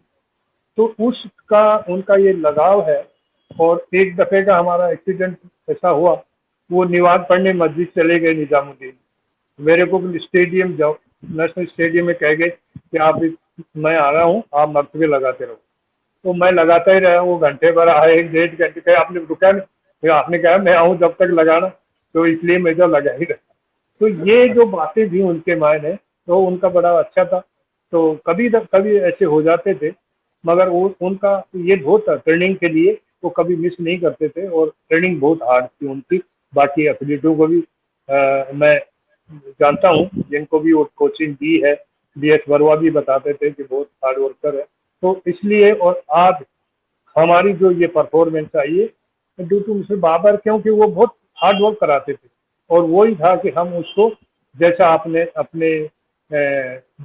तो उसका उनका ये लगाव है। और एक दफे का हमारा एक्सीडेंट ऐसा हुआ, वो नमाज पढ़ने मस्जिद चले गए निजामुद्दीन, मेरे को स्टेडियम जाओ, नेशनल स्टेडियम में कह गए कि मैं आ रहा हूँ, आप मरतबे लगाते रहो। तो मैं लगाता ही रहा, वो घंटे भर आए, 1.5 घंटे कहे आपने रुका नहीं, फिर आपने कहा मैं आऊँ जब तक लगाना, तो इसलिए मैं तो लगा ही रहा। तो ये जो बातें थी उनके मायने, तो उनका बड़ा अच्छा था। तो कभी ऐसे हो जाते थे, मगर वो उनका ये बहुत था ट्रेनिंग के लिए, वो कभी मिस नहीं करते थे और ट्रेनिंग बहुत हार्ड थी उनकी। बाकी एथलीटों को भी मैं जानता हूँ जिनको भी वो कोचिंग दी है, बीएस बरुआ भी बताते थे कि बहुत हार्ड वर्कर है। तो इसलिए और आज हमारी जो ये परफॉर्मेंस आई है ड्यू टू मिस्टर बाबर, क्योंकि वो बहुत हार्ड वर्क कराते थे और वही था कि हम उसको, जैसा आपने अपने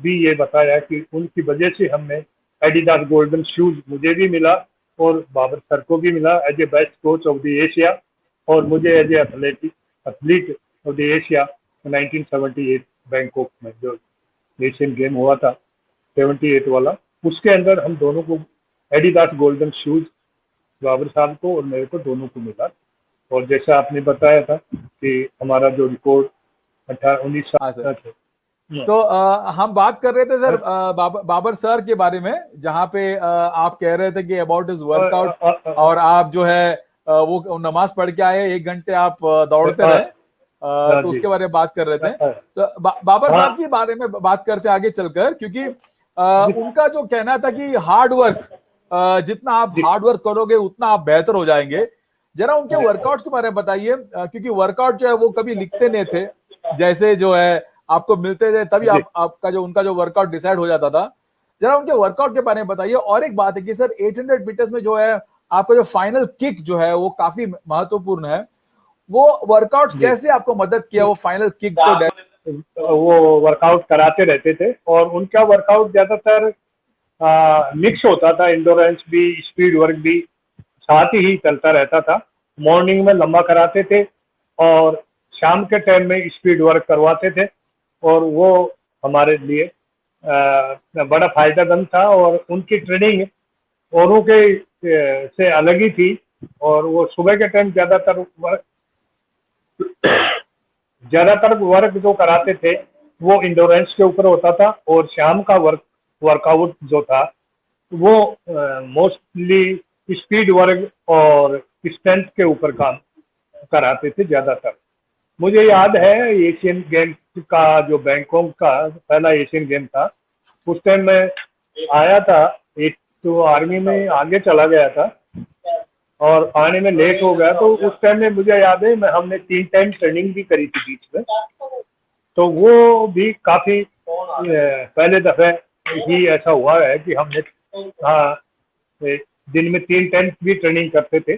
भी ये बताया कि उनकी वजह से हमने एडिडास गोल्डन शूज मुझे भी मिला और बाबर सर को भी मिला as a best coach of the Asia, और मुझे as a athlete of the Asia 1978 Bangkok में जो एशियन गेम हुआ था 78 वाला, उसके अंदर हम दोनों को एडिडास गोल्डन शूज बाबर साहब को और मेरे को दोनों को मिला। और जैसा आपने बताया था कि हमारा जो रिकॉर्ड 18-19 हाँ साल सर। था। तो हम बात कर रहे थे सर बाबर सर के बारे में, जहाँ पे आप कह रहे थे कि अबाउट हिज वर्कआउट, और आप जो है वो नमाज पढ़ के आए, 1 घंटे आप दौड़ते रहे, तो उसके बारे में बात कर रहे थे। तो बाबर साहब के बारे में बात करते आगे चलकर, क्योंकि उनका जो कहना था कि हार्ड वर्क, जितना आप हार्ड वर्क करोगे उतना आप बेहतर हो जाएंगे। जरा उनके वर्कआउट के बारे में बताइए, क्योंकि वर्कआउट जो है वो कभी लिखते नहीं थे, जैसे जो है आपको मिलते थे तभी आपका जो उनका जो वर्कआउट डिसाइड हो जाता था। जरा उनके वर्कआउट के बारे में बताइए। और एक बात है कि सर 800 मीटर्स में जो है आपका जो फाइनल किक जो है वो काफी महत्वपूर्ण है, वो वर्कआउट कैसे आपको मदद किया वो फाइनल किक को? वो वर्कआउट कराते रहते थे और उनका वर्कआउट ज्यादातर मिक्स होता था, इंडोरेंस भी स्पीड वर्क भी साथ ही चलता रहता था। मॉर्निंग में लंबा कराते थे और शाम के टाइम में स्पीड वर्क करवाते थे, और वो हमारे लिए बड़ा फायदेमंद था। और उनकी ट्रेनिंग औरों के से अलग ही थी, और वो सुबह के टाइम ज्यादातर वर्क जो कराते थे वो इंडोरेंस के ऊपर होता था, और शाम का वर्कआउट जो था वो मोस्टली स्पीड वर्क और स्ट्रेंथ के ऊपर काम कराते थे ज्यादातर। मुझे याद है एशियन गेम्स का जो बैंकॉक का पहला एशियन गेम था, उस टाइम मैं आया था, एक तो आर्मी में आगे चला गया था और आने में लेट हो गया। तो उस टाइम में मुझे याद है हमने 3 टाइम ट्रेनिंग भी करी थी बीच में, तो वो भी काफी पहले दफे ही ऐसा हुआ है कि हमने दिन में 3 टाइम भी ट्रेनिंग करते थे।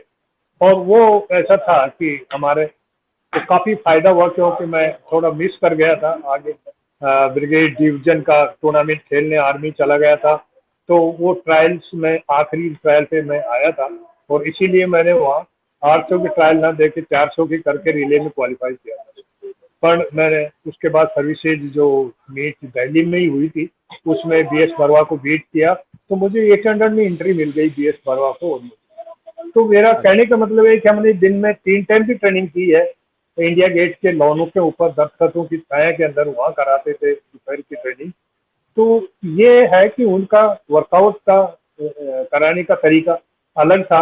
और वो ऐसा था कि हमारे तो काफी फायदा हुआ, क्योंकि मैं थोड़ा मिस कर गया था आगे, ब्रिगेड डिवीजन का टूर्नामेंट खेलने आर्मी चला गया था, तो वो ट्रायल्स में आखिरी ट्रायल पे मैं आया था, और इसीलिए मैंने वहाँ 800 की ट्रायल ना दे के 400 की करके रिले में क्वालिफाई किया था। पर मैंने उसके बाद सर्विसेज जो मीट दिल्ली में ही हुई थी उसमें बीएस बरुआ को बीट किया, तो मुझे 800 में एंट्री मिल गई बीएस बरुआ को। तो मेरा कहने का मतलब है कि हमने दिन में 3 टाइम की ट्रेनिंग की है, इंडिया गेट के लॉनों के ऊपर दस्तखतों की छाया के अंदर वहाँ कराते थे दोपहर की ट्रेनिंग। तो ये है कि उनका वर्कआउट का कराने का तरीका अलग था।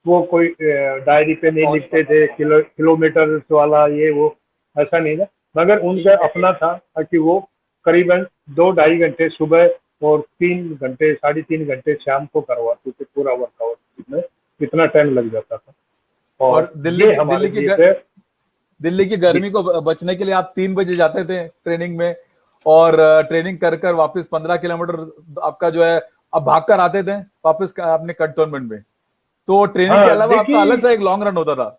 वो कोई डायरी पे नहीं लिखते थे किलोमीटर वाला ये वो, ऐसा नहीं था। मगर उनका अपना था कि वो करीबन 2-2.5 घंटे सुबह और 3 घंटे 3.5 घंटे शाम को करवाते थे पूरा वर्कआउट, में कितना टाइम लग जाता था। और और ये हमारे लिए से दिल्ली की गर्मी को बचने के लिए आप 3 बजे जाते थे ट्रेनिंग में, और ट्रेनिंग कर कर वापस 15 किलोमीटर आपका जो है अब भाग कर आते थे वापस अपने कंटोनमेंट में। तो ट्रेनिंग के हाँ अलावा आपका अलग देखिए, सा एक लॉन्ग रन होता था।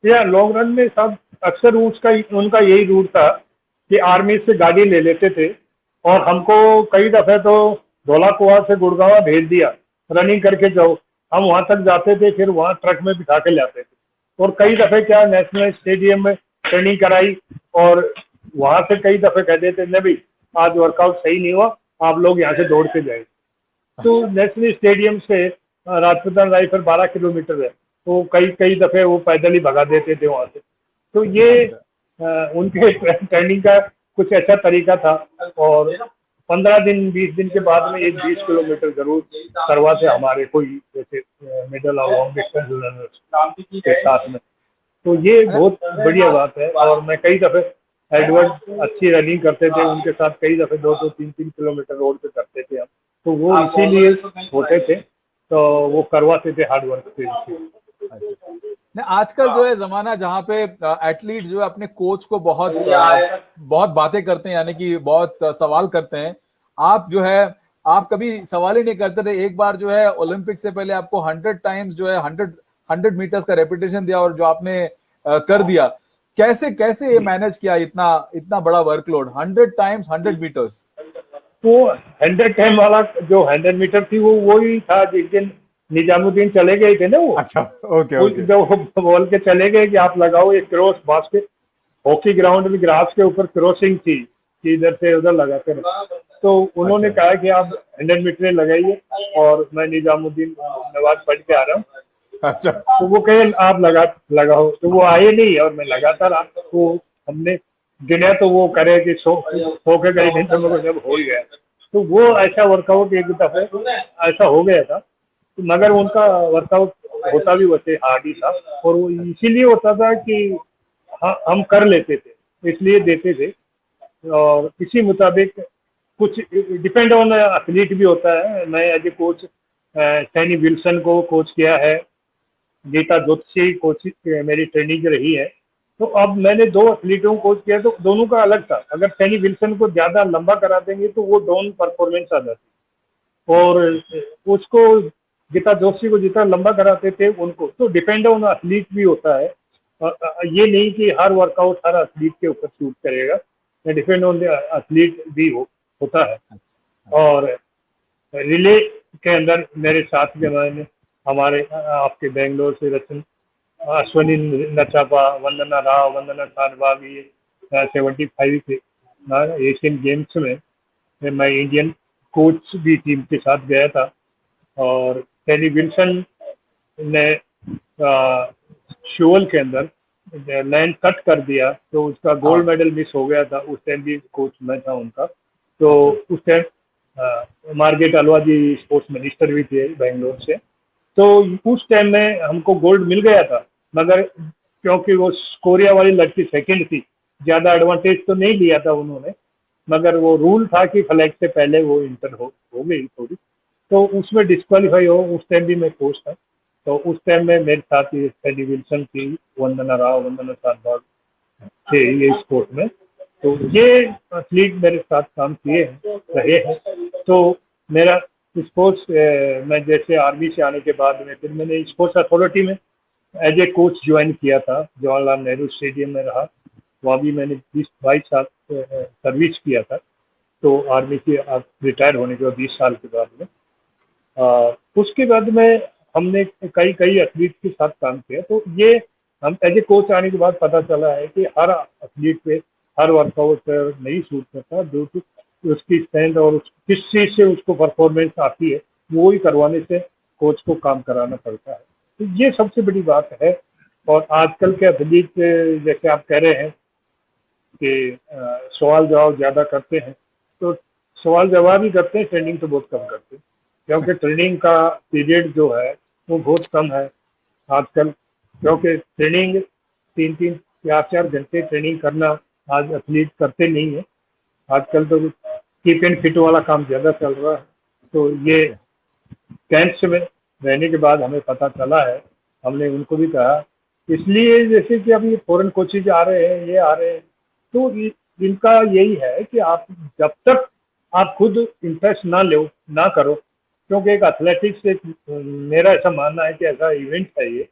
या लॉन्ग रन में सब अक्सर उसका उनका यही रूट था कि आर्मी से गाड़ी ले लेते थे और हमको कई दफे तो धौलाकुआं से गुड़गांव भेज दिया, रनिंग करके जाओ। हम वहां तक जाते थे, फिर वहां ट्रक में बिठा के लाते थे। और कई दफे क्या नेशनल स्टेडियम में ट्रेनिंग कराई और वहां से कई दफे कह देते नहीं भाई आज वर्कआउट सही नहीं हुआ, आप लोग यहाँ से दौड़ के जाए। तो अच्छा नेशनल स्टेडियम से राजपूताना राइफल 12 किलोमीटर है, तो कई कई दफे वो पैदल ही भगा देते थे वहां से। तो ये अच्छा उनके ट्रेनिंग का कुछ ऐसा तरीका था। और 15 दिन 20 दिन के बाद में एक 20 किलोमीटर जरूर करवाते हमारे कोई जैसे मिडल और लॉन्ग डिस्टेंस रनर्स के साथ में। तो ये बहुत बढ़िया बात है। और मैं कई दफे एडवर्ड अच्छी रनिंग करते थे उनके साथ, कई दफे 2-2 3-3 किलोमीटर रोड पे करते थे हम। तो वो इसीलिए होते थे, तो वो करवाते थे हार्ड वर्क से। अच्छा नहीं, आजकल जो है जमाना जहाँ पे एथलीट जो है अपने कोच को बहुत बहुत बातें करते हैं, यानी कि बहुत सवाल करते हैं। आप जो है आप कभी सवाल ही नहीं करते थे। एक बार जो है ओलंपिक से पहले आपको 100 टाइम्स जो है 100 मीटर्स का रेपिटेशन दिया और जो आपने कर दिया, कैसे कैसे ये मैनेज किया इतना इतना बड़ा वर्कलोड, 100 टाइम्स 100 मीटर्स? वो 100 टाइम वाला जो 100 मीटर थी वो वही था जिस दिन निजामुद्दीन चले गए थे ना। अच्छा ओके वो ओके। जो बोल के चले गए कि आप लगाओ एक क्रॉस बास्केट, हॉकी ग्राउंड में ग्रास के ऊपर क्रॉसिंग थी कि इधर से उधर लगाते रहे। तो उन्होंने अच्छा कहा कि आप 100 मीटर लगाइए और मैं निजामुद्दीन नवाज पढ़ के आ रहा हूँ। अच्छा तो वो कहे आप लगाओ, तो वो आए नहीं और मैं लगाता रहा। तो हमने गिना तो वो करे कि सो के गए दिन तो मेरे को जब हो ही गया। तो वो ऐसा वर्कआउट एक दफे ऐसा हो गया था, मगर उनका वर्कआउट होता भी वैसे हार्ड ही था। और वो इसीलिए होता था कि हम कर लेते थे इसलिए देते थे। और इसी मुताबिक कुछ डिपेंड ऑन एथलीट भी होता है। मैं as a coach Saini Wilson को कोच किया है, गीता जोशी कोच मेरी ट्रेनिंग रही है। तो अब मैंने 2 एथलीटों को कोच किया तो दोनों का अलग था। अगर सैनी विल्सन को ज़्यादा लंबा करा देंगे तो वो डाउन परफॉर्मेंस आ जाती, और उसको गीता जोशी को जितना लंबा कराते थे उनको। तो डिपेंड ऑन एथलीट भी होता है। ये नहीं कि हर वर्कआउट हर एथलीट के ऊपर शूट करेगा, डिपेंड ऑन द एथलीट भी होता है। और रिले के अंदर मेरे साथ के मैंने हमारे आपके बेंगलोर से रचन अश्वनी नचापा, वंदना राव, वंदना सानवाग, ये 75 के एशियन गेम्स में मैं इंडियन कोच भी टीम के साथ गया था। और सैनी विल्सन ने शोल के अंदर लाइन कट कर दिया तो उसका गोल्ड मेडल मिस हो गया था। उस टाइम भी कोच मैं था उनका। तो उस टाइम मार्गेट अलवा जी स्पोर्ट्स मिनिस्टर भी थे बेंगलोर से। तो उस टाइम में हमको गोल्ड मिल गया था, मगर क्योंकि वो कोरिया वाली लड़की सेकंड थी, ज़्यादा एडवांटेज तो नहीं लिया था उन्होंने। मगर वो रूल था कि फ्लैग से पहले वो इंटर हो गई थोड़ी, तो उसमें डिस्क्वालीफाई हो। उस टाइम भी मैं कोच था। तो उस टाइम में मेरे साथ ही सैनी विल्सन थी, वंदना राव, वंदना सानवाग थे ये स्पोर्ट में। तो ये एथलीट मेरे साथ काम किए रहे हैं। तो मेरा स्पोर्ट्स मैं जैसे आर्मी से आने के बाद में फिर मैंने स्पोर्ट्स अथॉरिटी में एज ए कोच ज्वाइन किया था। जवाहरलाल नेहरू स्टेडियम में रहा, वहाँ भी मैंने 20-22 साल सर्विस किया था। तो आर्मी से रिटायर होने के बाद 20 साल के बाद में उसके बाद में हमने कई कई एथलीट के साथ काम किया। तो ये हम एज ए कोच आने के बाद पता चला है कि हर एथलीट पे हर वर्कआउट नहीं सूट करता, जो कि उसकी स्ट्रेंथ और किस चीज़ से उसको परफॉर्मेंस आती है वो ही करवाने से कोच को काम कराना पड़ता है। तो ये सबसे बड़ी बात है। और आजकल के एथलीट जैसे आप कह रहे हैं कि सवाल जवाब ज़्यादा करते हैं, तो सवाल जवाब ही करते हैं, ट्रेनिंग तो बहुत कम करते हैं। क्योंकि ट्रेनिंग का पीरियड जो है वो बहुत कम है आजकल। क्योंकि ट्रेनिंग 3-3 4-4 घंटे ट्रेनिंग करना आज एथलीट करते नहीं है। आजकल तो कीप एंड फिट वाला काम ज़्यादा चल रहा है। तो ये कैंप्स में रहने के बाद हमें पता चला है, हमने उनको भी कहा। इसलिए जैसे कि अब ये फॉरेन कोचेज आ रहे हैं, ये आ रहे हैं, तो इनका यही है कि आप जब तक आप खुद इंटरेस्ट ना लो, ना करो, क्योंकि एक एथलेटिक्स एक, मेरा ऐसा मानना है कि ऐसा इवेंट है ये,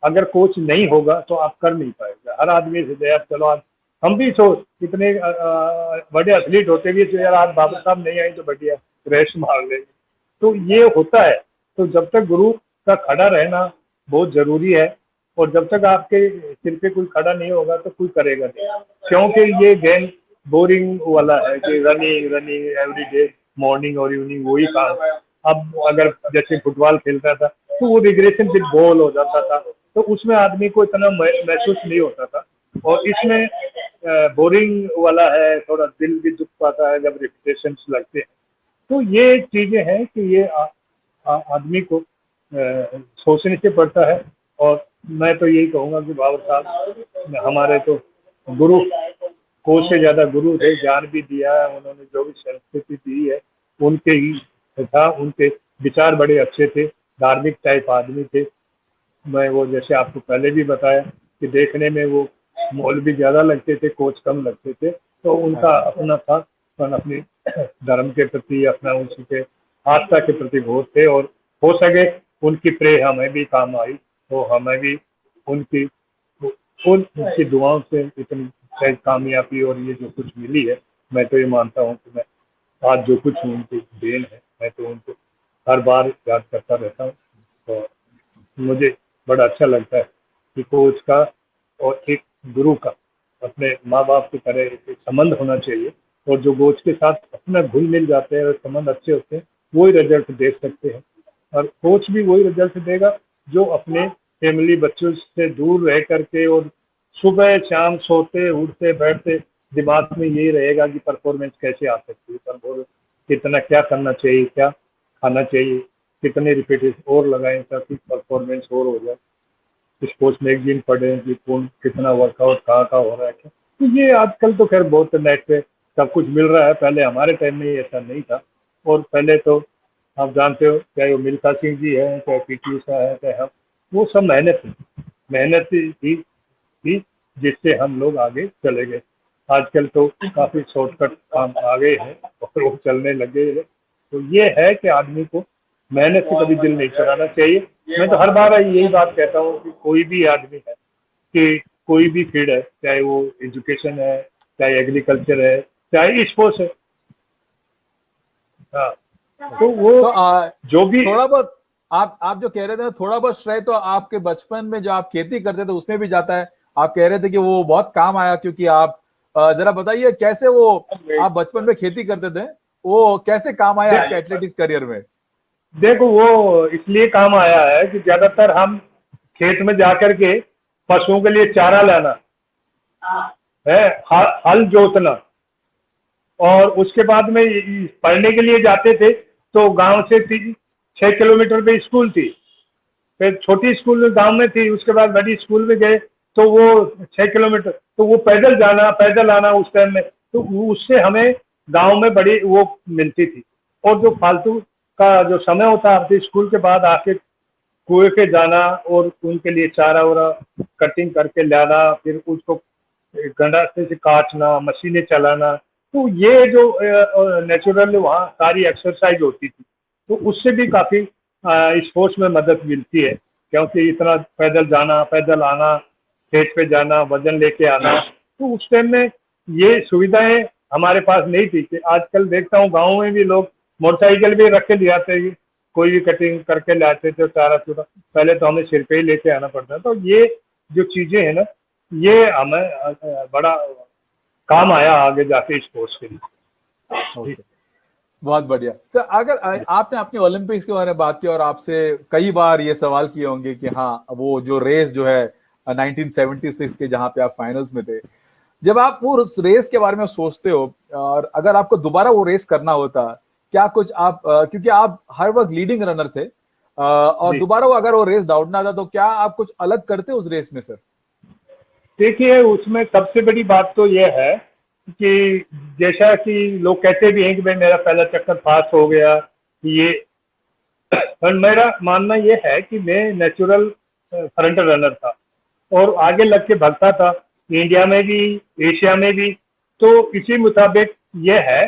अगर कोच नहीं होगा तो आप कर नहीं पाएगा। हर आदमी से आप चलो, आज हम भी इतने बड़े एथलीट होते भी तो यार आज बाबा साहब नहीं आए तो बढ़िया रेस्ट मार लेंगे, तो ये होता है। तो जब तक गुरु का खड़ा रहना बहुत जरूरी है, और जब तक आपके सिर पे कोई खड़ा नहीं होगा तो कोई करेगा नहीं, क्योंकि ये गेम बोरिंग वाला है कि running running every day, morning और इवनिंग वही काम। अब अगर जैसे फुटबॉल खेलता था तो वो रिग्रेशन से गोल हो जाता था, तो उसमें आदमी को इतना महसूस नहीं होता था। और इसमें बोरिंग वाला है, थोड़ा दिल भी दुख पाता है जब रिपीटेशन लगते हैं। तो ये चीजें हैं कि ये आदमी को सोचने से पड़ता है। और मैं तो यही कहूँगा कि बाबा साहब हमारे तो गुरु, कोच से ज्यादा गुरु थे, ज्ञान भी दिया है उन्होंने, जो भी संस्कृति दी है उनके ही था। उनके विचार बड़े अच्छे थे, धार्मिक टाइप आदमी थे। मैं वो जैसे आपको पहले भी बताया कि देखने में वो मौलवी ज्यादा लगते थे, कोच कम लगते थे, तो उनका अपना था, पर अपने धर्म के प्रति, अपना उनके आस्था के प्रति बहुत थे। और हो सके उनकी प्रे हमें भी काम आई, तो हमें भी उनकी उनकी दुआओं से इतनी कामयाबी और ये जो कुछ मिली है, मैं तो ये मानता हूँ कि मैं आज जो कुछ हूँ उनकी देन है। मैं तो उनको हर बार याद करता रहता हूँ। तो मुझे बड़ा अच्छा लगता है कि कोच का और एक गुरु का अपने माँ बाप की तरह एक संबंध होना चाहिए, और जो कोच के साथ अपना घुल मिल जाते हैं और संबंध अच्छे होते हैं, वही रिजल्ट दे सकते हैं। और कोच भी वही रिजल्ट देगा जो अपने फैमिली बच्चों से दूर रह करके और सुबह शाम सोते उठते बैठते दिमाग में यही रहेगा कि परफॉर्मेंस कैसे आ सकती है, परफॉर्मेंस कितना, क्या करना चाहिए, क्या खाना चाहिए, कितने रिपीटेशन और लगाएं ताकि परफॉर्मेंस और हो जाए। स्पोर्ट्स मैगजीन पढ़ें कि कौन कितना वर्कआउट कहाँ का हो रहा है क्या। तो ये आजकल तो खैर बहुत नेट पे सब कुछ मिल रहा है, पहले हमारे टाइम में ऐसा नहीं था। और पहले तो आप जानते हो, चाहे वो मिल्खा सिंह जी है, चाहे पीटी उषा है, चाहे हम, वो सब मेहनत ही जिससे हम लोग आगे चले गए। आजकल तो काफी शॉर्टकट काम आ गए हैं और वो चलने लगे हैं। तो ये है कि आदमी को मेहनत से कभी दिल नहीं चुराना चाहिए। मैं तो हर बार यही बात कहता हूँ कि कोई भी आदमी है, कि कोई भी फील्ड है, चाहे वो एजुकेशन है, चाहे एग्रीकल्चर है, चाहे स्पोर्ट्स है, हाँ, तो वो तो जो भी थोड़ा बहुत आप जो कह रहे थे, थोड़ा बहुत श्रेय तो आपके बचपन में जो आप खेती करते थे उसमें भी जाता है। आप कह रहे थे कि वो बहुत काम आया, क्योंकि आप जरा बताइए कैसे वो आप बचपन में खेती करते थे, वो कैसे काम आया आपके एथलेटिक्स करियर में? देखो, वो इसलिए काम आया है कि ज्यादातर हम खेत में जाकर के पशुओं के लिए चारा लाना है, हल जोतना, और उसके बाद में पढ़ने के लिए जाते थे। तो गांव से 6 किलोमीटर पे स्कूल थी, फिर छोटी स्कूल में गांव में थी, उसके बाद बड़ी स्कूल में गए तो वो 6 किलोमीटर, तो वो पैदल जाना पैदल आना उस टाइम में, तो उससे हमें गांव में बड़ी वो मिलती थी। और जो फालतू का जो समय होता है स्कूल के बाद आके कुएं पे जाना और उनके लिए चारा वारा कटिंग करके लाना, फिर उसको गंडासे से काटना, मशीनें चलाना, तो ये जो नेचुरल वहाँ सारी एक्सरसाइज होती थी। तो उससे भी काफी स्पोर्ट्स में मदद मिलती है, क्योंकि इतना पैदल जाना पैदल आना, खेत पे जाना, वजन लेके आना, तो उस टाइम में ये सुविधाएं हमारे पास नहीं थी। कि आजकल देखता हूँ गाँव में भी लोग मोटरसाइकिल भी रख के ले आते हैं, कोई भी कटिंग करके लाते थे सारा चूरा, पहले तो हमें सिर पे ही लेके आना पड़ता। तो ये जो चीजें हैं ना, ये हमें बड़ा काम आया आगे जाके स्पोर्ट्स के लिए। बहुत बढ़िया सर। अगर आपने अपने ओलंपिक्स के बारे में बात की और आपसे कई बार ये सवाल किए होंगे कि हाँ, वो जो रेस जो है 1976 के, जहां पे आप फाइनल्स में थे, जब आप वो उस रेस के बारे में सोचते हो और अगर आपको दोबारा वो रेस करना होता, क्या कुछ आप क्योंकि आप हर वक्त लीडिंग रनर थे और दोबारा अगर वो रेस दौड़ना था, तो क्या आप कुछ अलग करते उस रेस में सर? देखिए, उसमें सबसे बड़ी बात तो ये है कि जैसा कि लोग कहते भी हैं कि भाई मेरा पहला चक्कर पास हो गया, ये पर मेरा मानना ये है कि मैं नेचुरल फ्रंट रनर था और आगे लग के भागता था, इंडिया में भी, एशिया में भी। तो इसी मुताबिक ये है।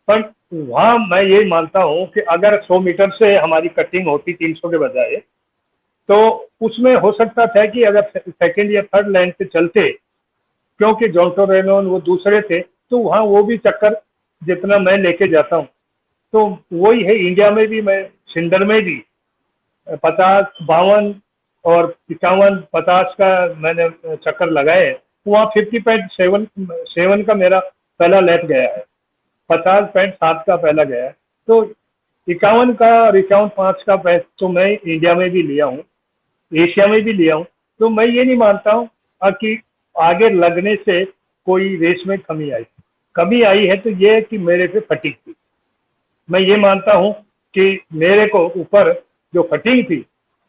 पर वहाँ मैं ये मानता हूँ कि अगर 100 मीटर से हमारी कटिंग होती 300 के बजाय, तो उसमें हो सकता था कि अगर सेकंड या थर्ड लाइन पे चलते, क्योंकि जॉन्टो रेनॉन वो दूसरे थे, तो वहाँ वो भी चक्कर जितना मैं लेके जाता हूँ, तो वही है। इंडिया में भी मैं सिंदर में भी 50, 52 और 51, 50 का मैंने चक्कर लगाए। वहाँ 50.7 का मेरा पहला लैप गया है, 50.7 का पहला गया है। तो 51 का और 51.5 का बेस्ट तो मैं इंडिया में भी लिया हूँ, एशिया में भी लिया हूँ। तो मैं ये नहीं मानता हूँ कि आगे लगने से कोई रेस में कमी आई है। तो ये है कि मेरे पे फटीग थी। मैं ये मानता हूँ कि मेरे को ऊपर जो फटीग थी,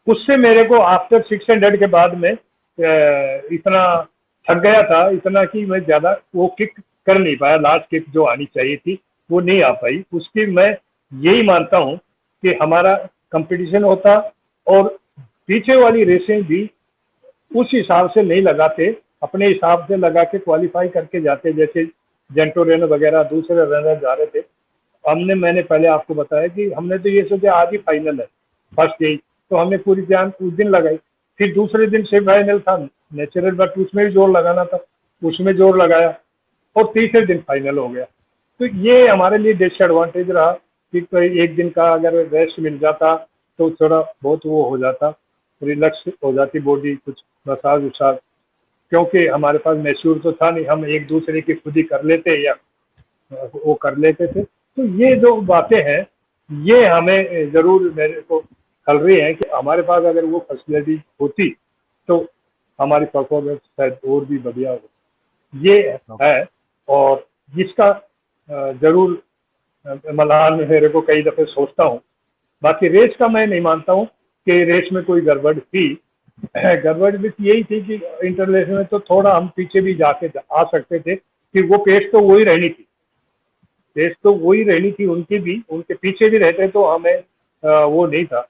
उससे मेरे को आफ्टर 600 के बाद में इतना थक गया था, इतना कि मैं ज़्यादा वो किक कर नहीं पाया। लास्ट किक जो आनी चाहिए थी वो नहीं आ पाई। उसकी मैं यही मानता हूँ कि हमारा कंपटीशन होता और पीछे वाली रेसें भी उस हिसाब से नहीं लगाते, अपने हिसाब से लगा के क्वालिफाई करके जाते। जैसे जेंटो रेनो वगैरह दूसरे रनर जा रहे थे, मैंने पहले आपको बताया कि हमने तो ये सोचा आज ही फाइनल है, फर्स्ट डे, तो हमने पूरी जान उस दिन लगाई। फिर दूसरे दिन सेमीफाइनल था, नेचुरल बट उसमें भी जोर लगाना था, उसमें जोर लगाया और तीसरे दिन फाइनल हो गया। तो ये हमारे लिए डिसएडवांटेज रहा कि कोई एक दिन का अगर रेस्ट मिल जाता तो थोड़ा बहुत वो हो जाता, रिलैक्स हो जाती बॉडी, कुछ मसाज वसाज। क्योंकि हमारे पास मैसूर तो था नहीं, हम एक दूसरे की खुद ही कर लेते या वो कर लेते थे। तो ये जो बातें हैं, ये हमें ज़रूर मेरे को खल रही है कि हमारे पास अगर वो फैसिलिटी होती तो हमारी परफॉर्मेंस शायद और भी बढ़िया हो। ये है और जिसका ज़रूर मलाल मेरे को कई दफ़े सोचता हूँ। बाकी रेस का मैं नहीं मानता हूँ कि रेस में कोई गड़बड़ थी। गड़बड़ भी यही थी कि इंटरनेशनल में तो थोड़ा हम पीछे भी जाके आ सकते थे, कि वो पेस तो वही रहनी थी, पेस तो वही रहनी थी उनकी भी, उनके पीछे भी रहते तो हमें वो नहीं था।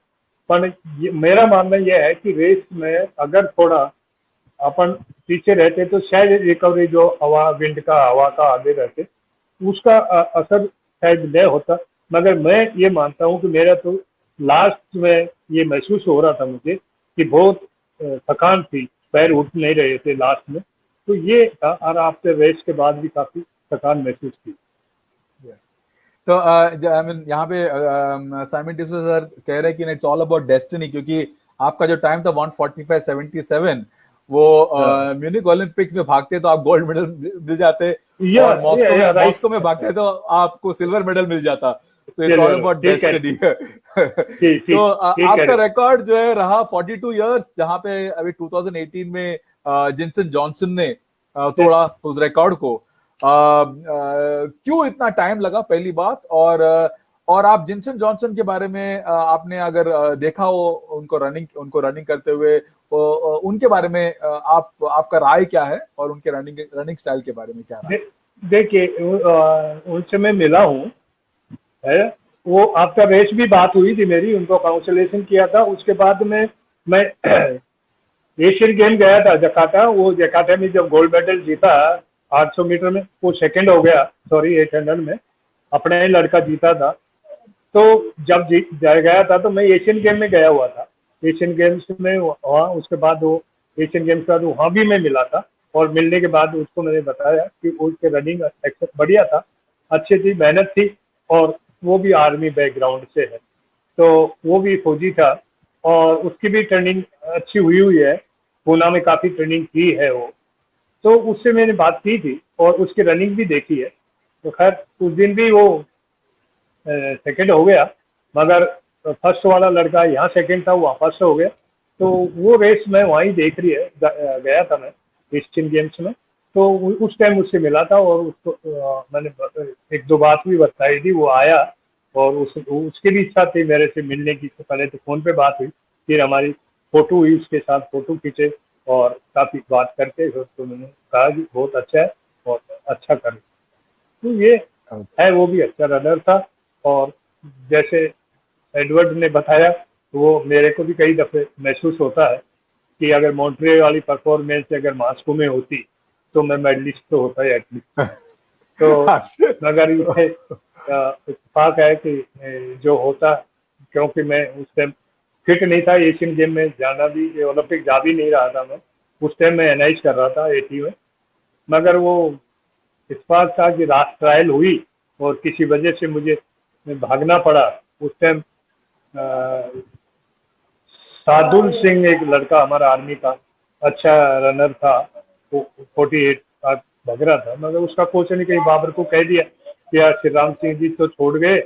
पर मेरा मानना यह है कि रेस में अगर थोड़ा अपन पीछे रहते तो शायद रिकवरी जो विंड का हवा का आगे रहते, उसका असर शायद नहीं होता। मगर मैं ये मानता हूँ कि मेरा तो लास्ट में ये महसूस हो रहा था मुझे कि बहुत थकान थी, पैर उठ नहीं रहे थे लास्ट में। तो ये था, और आपसे रेस के बाद भी काफी थकान महसूस की। तो आई मीन यहाँ पे साइमन डिसूजा सर कह रहे हैं कि इट्स ऑल अबाउट डेस्टिनी, क्योंकि आपका जो टाइम था 1:45:77, वो म्यूनिक ओलंपिक्स में भागते तो आप गोल्ड मेडल मिल जाते, और मॉस्को में भागते तो आपको सिल्वर मेडल मिल जाता। तो इट्स ऑल अबाउट डेस्टिनी। तो आपका रिकॉर्ड जो है रहा 42 इयर्स, जहां पे अभी 2018 में जिनसन जॉनसन ने तोड़ा उस रिकॉर्ड को। क्यों इतना टाइम लगा, पहली बात। और आप जिनसन जॉनसन के बारे में आपने अगर देखा हो उनको रनिंग करते हुए, उनके बारे में आपका राय क्या है, और उनके रनिंग स्टाइल के बारे में क्या है? देखिए, उनसे मैं मिला हूँ, है वो आपका रेस भी बात हुई थी मेरी, उनको काउंसलेशन किया था। उसके बाद में मैं एशियन गेम गया था जकार्ता। वो जकार्ता में जब गोल्ड मेडल जीता 800 मीटर में, वो सेकंड हो गया, सॉरी 800 में अपने लड़का जीता था। तो जब गया था तो मैं एशियन गेम में गया हुआ था, एशियन गेम्स में वहाँ। उसके बाद वो एशियन गेम्स के बाद वहाँ भी मैं मिला था, और मिलने के बाद उसको मैंने बताया कि उसके रनिंग बढ़िया था, अच्छी थी, मेहनत थी, और वो भी आर्मी बैकग्राउंड से है, तो वो भी फौजी था, और उसकी भी ट्रेनिंग अच्छी हुई है, पूना में काफ़ी ट्रेनिंग की है वो। तो उससे मैंने बात की थी और उसकी रनिंग भी देखी है। तो खैर उस दिन भी वो सेकंड हो गया, मगर फर्स्ट वाला लड़का यहाँ सेकंड था, वहाँ फर्स्ट हो गया। तो वो रेस मैं वहीं देख रही है, गया था मैं एशियन गेम्स में। तो उस टाइम उससे मिला था, और उसको मैंने एक दो बात भी बताई थी। वो आया और उसकी भी इच्छा थी मेरे से मिलने की। तो पहले तो फ़ोन पे बात हुई, फिर हमारी फ़ोटो हुई, उसके साथ फ़ोटो खींचे, और काफी बात करते थे, तो मैंने कहा कि बहुत अच्छा है और अच्छा कर। तो ये है, वो भी अच्छा रनर था। और जैसे एडवर्ड ने बताया, तो वो मेरे को भी कई दफे महसूस होता है कि अगर मॉन्ट्रियल वाली परफॉर्मेंस अगर मास्को में होती तो मैं मेडलिस्ट तो होता ही एटलीस्ट। तो मगर ये इत्तेफाक है कि जो होता, क्योंकि मैं उस टाइम फिट नहीं था, एशियन गेम में जाना भी, ओलंपिक जा भी नहीं रहा था मैं उस टाइम, मैं एनआईएच कर रहा था 80 में। मगर वो इत्तेफाक था कि रात ट्रायल हुई और किसी वजह से मुझे भागना पड़ा। उस टाइम सादुल सिंह एक लड़का हमारा आर्मी का अच्छा रनर था, वो 48 तक भाग रहा था, मगर उसका कोच ने कहीं बाबर को कह दिया कि यार श्री राम सिंह जी तो छोड़ गए,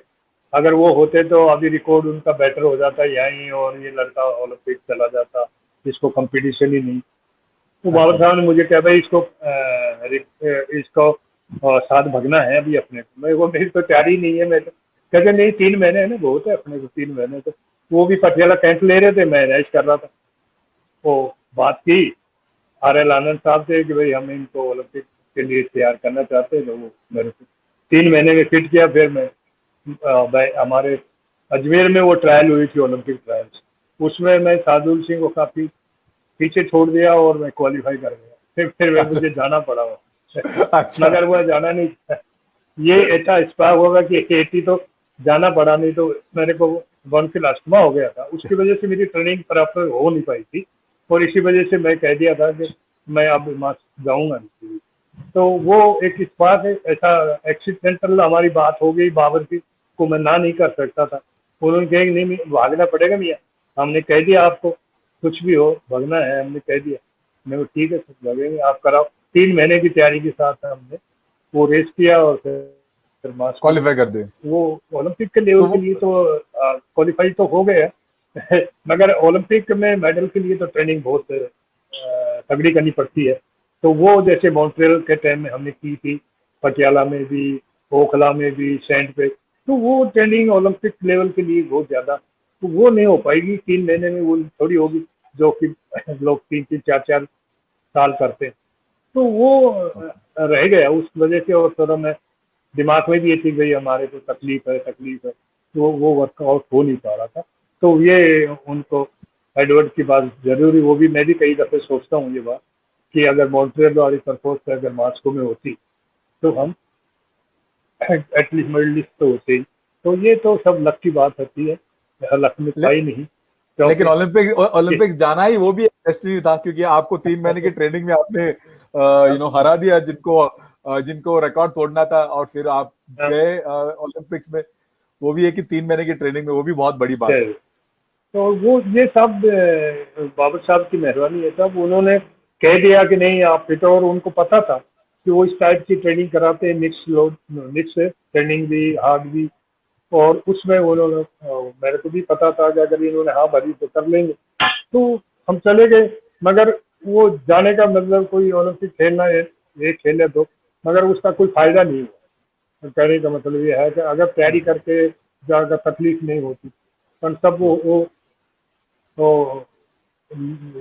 अगर वो होते तो अभी रिकॉर्ड उनका बेटर हो जाता यहीं और ये लड़का ओलंपिक चला जाता, इसको कंपटीशन ही नहीं। तो बाबर साहब ने मुझे कहा भाई इसको साथ भगना है अभी अपने को। मैं वो मेरी तो तैयारी नहीं है। मैं तो कहते नहीं 3 महीने है ना, बहुत है अपने को 3 महीने। तो वो भी पटियाला कैंप ले रहे थे, मैं रैश कर रहा था। वो बात की RL आनंद साहब से कि भाई हम इनको ओलंपिक के लिए तैयार करना चाहते हैं। तो वो मेरे को 3 महीने में फिट किया। फिर मैं हमारे अजमेर में वो ट्रायल हुई थी, ओलंपिक ट्रायल्स, उसमें मैं सादुल सिंह को काफी पीछे छोड़ दिया और मैं क्वालिफाई कर गया। फिर मुझे जाना पड़ा वहाँ, मगर वो जाना नहीं था। ये ऐसा इस्पाक होगा कि 80 तो जाना पड़ा, नहीं तो मेरे को बॉन्फिल हो गया था, उसकी वजह से मेरी ट्रेनिंग प्रॉपर हो नहीं पाई थी। और इसी वजह से मैं कह दिया था कि मैं अब जाऊंगा नहीं। तो वो एक इस्पाक है, ऐसा एक्सीडेंटल हमारी बात हो गई, बाबर की को मैं ना नहीं कर सकता था। उन्होंने कहा कि नहीं भागना पड़ेगा मियाँ, हमने कह दिया आपको कुछ भी हो भागना है, हमने कह दिया। मैं ठीक है सब लगेंगे, आप कराओ। 3 महीने की तैयारी के साथ हमने वो रेस किया और फिर क्वालिफाई कर दे। वो ओलंपिक के लेवल के लिए तो क्वालिफाई तो हो गया मगर ओलंपिक में मेडल के लिए तो ट्रेनिंग बहुत तगड़ी करनी पड़ती है। तो वो जैसे मॉन्ट्रियल के टाइम में हमने की थी, पटियाला में भी, ओखला में भी, सेंट पे, तो वो ट्रेनिंग ओलंपिक लेवल के लिए बहुत ज्यादा, तो वो नहीं हो पाएगी 3 महीने में, वो थोड़ी होगी जो कि लोग 3-3, 4-4 साल करते हैं। तो वो रह गया उस वजह से। और थोड़ा मैं दिमाग में भी ये थी भाई हमारे को तकलीफ है, तो वो वर्कआउट हो नहीं पा रहा था। तो ये उनको एडवर्ड की बात जरूरी, वो भी मैं भी कई दफे सोचता हूँ ये बात कि अगर मॉन्ट्रियल वाली परफॉर्मेंस अगर मास्को में होती तो हम एटलीस्ट मेडलिस्ट तो होते ही। तो ये तो सब लक की बात होती है, लक में था ही नहीं। लेकिन ओलंपिक जाना ही वो भी डेस्टिनी था, क्योंकि आपको 3 महीने की ट्रेनिंग में आपने हरा दिया जिनको रिकॉर्ड तोड़ना था, और फिर आप गए ओलंपिक्स में। वो भी है कि 3 महीने की ट्रेनिंग में, वो भी बहुत बड़ी बात है। तो वो ये सब बाबर साहब की मेहरबानी है। सब उन्होंने कह दिया कि नहीं आप फिट, और उनको पता था कि वो इस टाइप की ट्रेनिंग कराते हैं, मिक्स ट्रेनिंग भी, हार्ड भी। और उसमें उन्होंने मेरे को भी पता था कि अगर इन्होंने हाँ भरी तो कर लेंगे। तो हम चले गए, मगर वो जाने का मतलब कोई ओलंपिक खेलना है, ये खेले तो, मगर उसका कोई फायदा नहीं हुआ। कहने का मतलब ये है कि अगर तैयारी करके जाकर तकलीफ नहीं होती, पर सब वो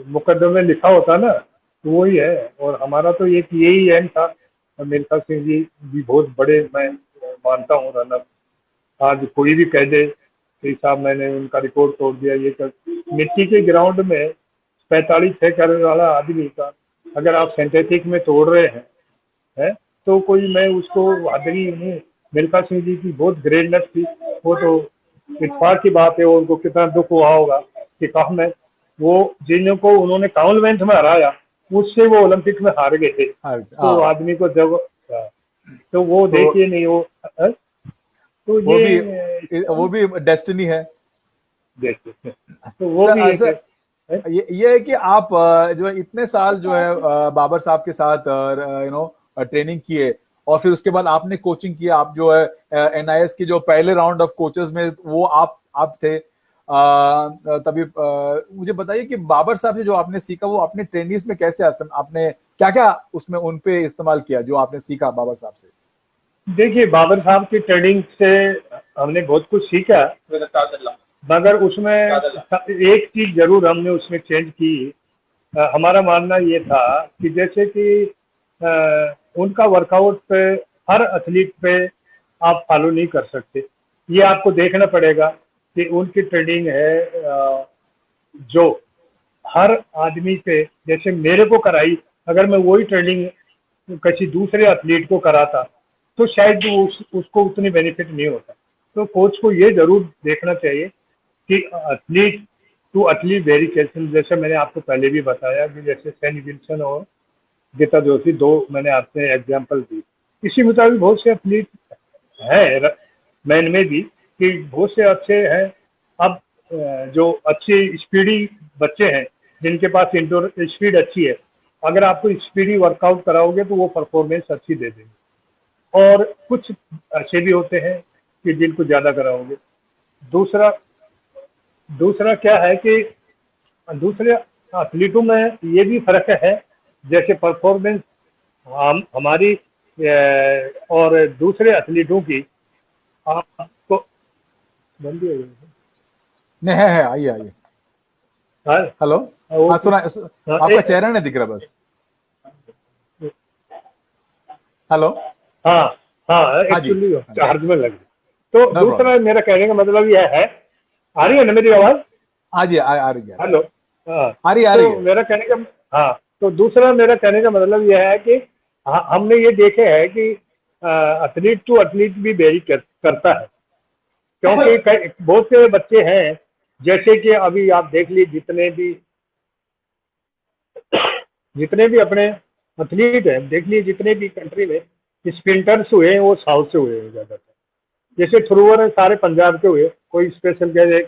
मुकदमे में लिखा होता ना, तो वही है। और हमारा तो यही एम था। मिल्खा सिंह जी भी बहुत बड़े मैं मानता हूँ रनर। आज कोई भी कह दे कि साहब मैंने उनका रिकॉर्ड तोड़ दिया, ये कर, मिट्टी के ग्राउंड में 45 6 करने वाला आदमी का अगर आप सिंथेटिक में तोड़ रहे हैं तो कोई, मैं उसको आदमी हूँ। मिल्खा सिंह जी की बहुत ग्रेटनेस थी, वो तो इत्तेफाक की बात है। उनको कितना दुख हुआ होगा कि कहा मैं वो जिनको उन्होंने कॉमनवेल्थ में हराया, उससे वो ओलंपिक में हार गए थे। तो आदमी को जब तो वो देखिए नहीं वो तो वो भी डेस्टिनी है। तो वो भी ये है कि आप जो है इतने साल जो है बाबर साहब के साथ ट्रेनिंग किए, और फिर उसके बाद आपने कोचिंग किया। आप जो है NIS की जो पहले राउंड ऑफ कोचेस में वो आप थे तभी। मुझे बताइए कि बाबर साहब से जो आपने सीखा वो अपने ट्रेनिंग्स में कैसे आपने क्या क्या उसमें उन पे इस्तेमाल किया जो आपने सीखा बाबर साहब से? देखिए बाबर साहब की ट्रेनिंग से हमने बहुत कुछ सीखा, मगर उसमें एक चीज जरूर हमने उसमें चेंज की हमारा मानना ये था कि जैसे कि उनका वर्कआउट पे हर एथलीट पे आप फॉलो नहीं कर सकते। ये आपको देखना पड़ेगा कि उनकी ट्रेनिंग है जो हर आदमी पे, जैसे मेरे को कराई, अगर मैं वही ट्रेनिंग किसी दूसरे एथलीट को कराता तो शायद उसको उतनी बेनिफिट नहीं होता। तो कोच को ये जरूर देखना चाहिए कि एथलीट टू एथलीट वेरिएशन, जैसे मैंने आपको पहले भी बताया कि जैसे सैनी विल्सन और गीता जोशी, दो मैंने आपसे एग्जांपल दी। इसी मुताबिक बहुत से एथलीट हैं मैन में भी कि बहुत से अच्छे हैं। अब जो अच्छे स्पीडी बच्चे हैं जिनके पास इंडोर स्पीड अच्छी है, अगर आपको स्पीडी वर्कआउट कराओगे तो वो परफॉर्मेंस अच्छी दे देंगे। और कुछ ऐसे भी होते हैं कि जिनको ज़्यादा कराओगे। दूसरा दूसरा क्या है कि दूसरे एथलीटों में ये भी फर्क है, जैसे परफॉर्मेंस हमारी और दूसरे एथलीटों की। आपको बंदी हो गई नहीं, है, आइए आइए। हाँ, हेलो। हाँ, सुना, आपका चेहरा नहीं दिख रहा बस। हेलो। हाँ हाँ, हाँ जी, एक्चुअली हाँ जी। चार्ज में लग गई। तो नो दूसरा प्रॉब्लम। मेरा कहने का मतलब यह है, आ रही है ना मेरी आवाज? हाँ जी, आ रही है। हेलो। हाँ, आ रही तो है। मेरा कहने का, हाँ, तो दूसरा मेरा कहने का मतलब यह है कि हमने ये देखे है कि एथलीट टू एथलीट भी वेरी करता है। क्योंकि बहुत से बच्चे हैं, जैसे कि अभी आप देख लीजिए, जितने भी अपने एथलीट हैं, देख लीजिए जितने भी कंट्री में स्प्रिंटर्स हुए हैं वो साउथ से हुए हैं ज़्यादातर। जैसे थ्रोअर सारे पंजाब के हुए, कोई स्पेशल कैसे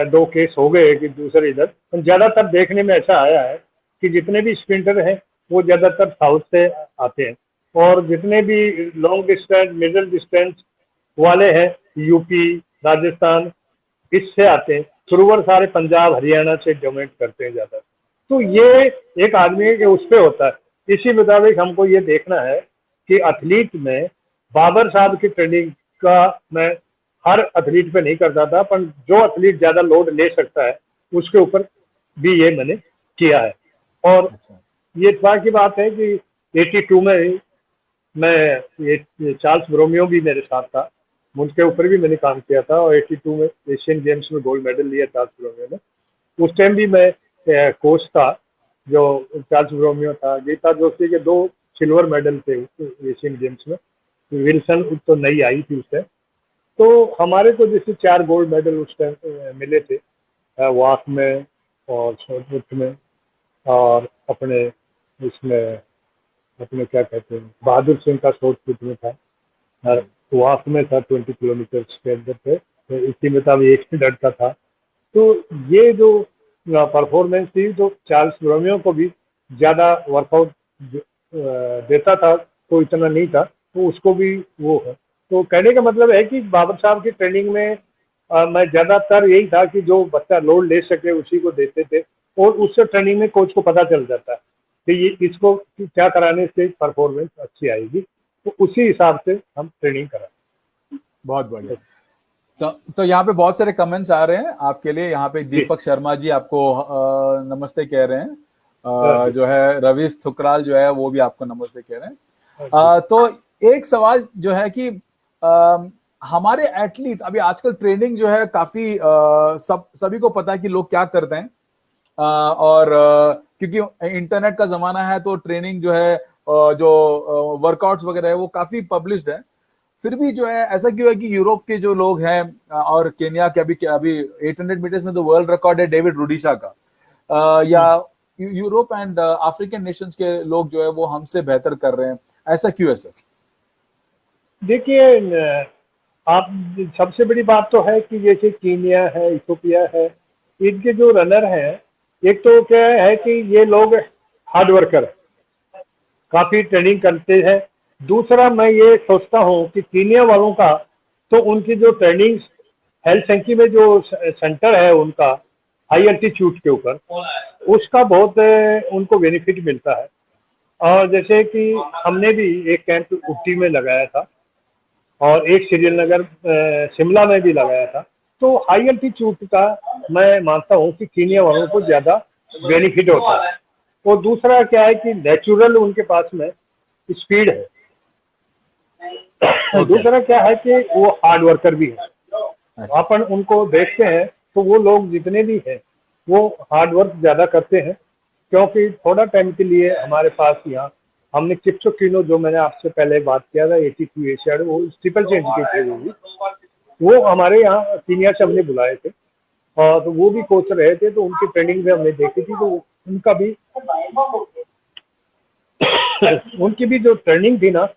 दो केस हो गए कि दूसरे इधर, पर ज़्यादातर देखने में ऐसा आया है कि जितने भी स्प्रिंटर हैं वो ज़्यादातर साउथ से आते हैं। और जितने भी लॉन्ग डिस्टेंस, मिडिल डिस्टेंस वाले हैं, यूपी, राजस्थान, इससे आते हैं। थ्रोअर सारे पंजाब हरियाणा से डोमिनेट करते हैं ज़्यादा। तो ये एक आदमी के उस पर होता है। इसी मुताबिक हमको ये देखना है कि एथलीट में बाबर साहब की ट्रेनिंग का मैं हर एथलीट पे नहीं करता था, पर जो एथलीट ज़्यादा लोड ले सकता है उसके ऊपर भी ये मैंने किया है। और अच्छा। ये इत्तेफाक की बात है कि 82 में मैं, ये चार्ल्स ब्रोमियो भी मेरे साथ था, उनके ऊपर भी मैंने काम किया था। और 82 में एशियन गेम्स में गोल्ड मेडल लिया चार्ल्स ब्रोमियो ने। उस टाइम भी मैं कोच था जो चार्ल्स ब्रोमियो था। गीता जोशी के 2 सिल्वर मेडल थे एशियन गेम्स में। विल्सन तो नई आई थी उस टाइम। तो हमारे को जैसे 4 गोल्ड मेडल उस टाइम मिले थे, वॉक में और शॉटपुट में, और अपने इसमें, अपने क्या कहते हैं, बहादुर सिंह का शॉटपुट में था, और वॉक में था 20 किलोमीटर के अंदर पे। तो इसी मुताबिक एक ही लड़का था। तो ये जो परफॉर्मेंस थी, तो चार्ल्स ब्रोमियो को भी ज़्यादा वर्कआउट देता था, तो इतना नहीं था, तो उसको भी वो है। तो कहने का मतलब है कि बाबर साहब की ट्रेनिंग में मैं ज़्यादातर यही था कि जो बच्चा लोड ले सके उसी को देते थे। और उससे ट्रेनिंग में कोच को पता चल जाता है कि ये इसको क्या कराने से परफॉर्मेंस अच्छी आएगी, तो उसी हिसाब से हम ट्रेनिंग कराते। बहुत बढ़िया। तो यहाँ पे बहुत सारे कमेंट्स आ रहे हैं आपके लिए। यहाँ पे दीपक शर्मा जी आपको नमस्ते कह रहे हैं। जो है रवीश थुकराल जो है वो भी आपको नमस्ते कह रहे हैं। तो एक सवाल जो है कि हमारे एथलीट अभी आजकल ट्रेनिंग जो है काफी सभी को पता है कि लोग क्या करते हैं। और क्योंकि इंटरनेट का जमाना है तो ट्रेनिंग जो है जो वर्कआउट्स वगैरह है वो काफी पब्लिश्ड है। फिर भी जो है ऐसा क्यों है कि यूरोप के जो लोग हैं और केन्या के अभी 800 मीटर्स में तो वर्ल्ड रिकॉर्ड है डेविड रुडिशा का, या यूरोप एंड अफ्रीकन नेशंस के लोग जो है वो हमसे बेहतर कर रहे हैं, ऐसा क्यों है सर? देखिए, आप, सबसे बड़ी बात तो है कि जैसे कीनिया है, इथियोपिया है, इनके जो रनर हैं, एक तो क्या है कि ये लोग हार्ड वर्कर, काफ़ी ट्रेनिंग करते हैं। दूसरा मैं ये सोचता हूँ कि कीनिया वालों का, तो उनकी जो ट्रेनिंग हेलसिंकी में जो सेंटर है उनका हाई एल्टीट्यूड के ऊपर, उसका बहुत उनको बेनिफिट मिलता है। और जैसे कि हमने भी एक कैंप उटी में लगाया था और एक श्रीनगर शिमला में भी लगाया था। तो हाई एल्टीट्यूड का मैं मानता हूँ कि कीनिया वालों को ज़्यादा बेनिफिट होता है। और दूसरा क्या है कि नेचुरल उनके पास में स्पीड है। दूसरा क्या है कि वो हार्ड वर्कर भी है। अच्छा। अपन उनको देखते हैं तो वो लोग जितने भी हैं वो हार्ड वर्क ज्यादा करते हैं, क्योंकि थोड़ा टाइम के लिए हमारे पास यहाँ हमने किप्चोकिनो, जो मैंने आपसे पहले बात किया था 82 एशियाड, वो ट्रिपल चेंज के थे वो हमारे यहाँ कीनिया से हमने बुलाए थे, और तो वो भी कोच रहे थे, तो उनकी ट्रेनिंग भी हमने देखी थी। तो उनका भी उनकी भी जो ट्रेनिंग थी ना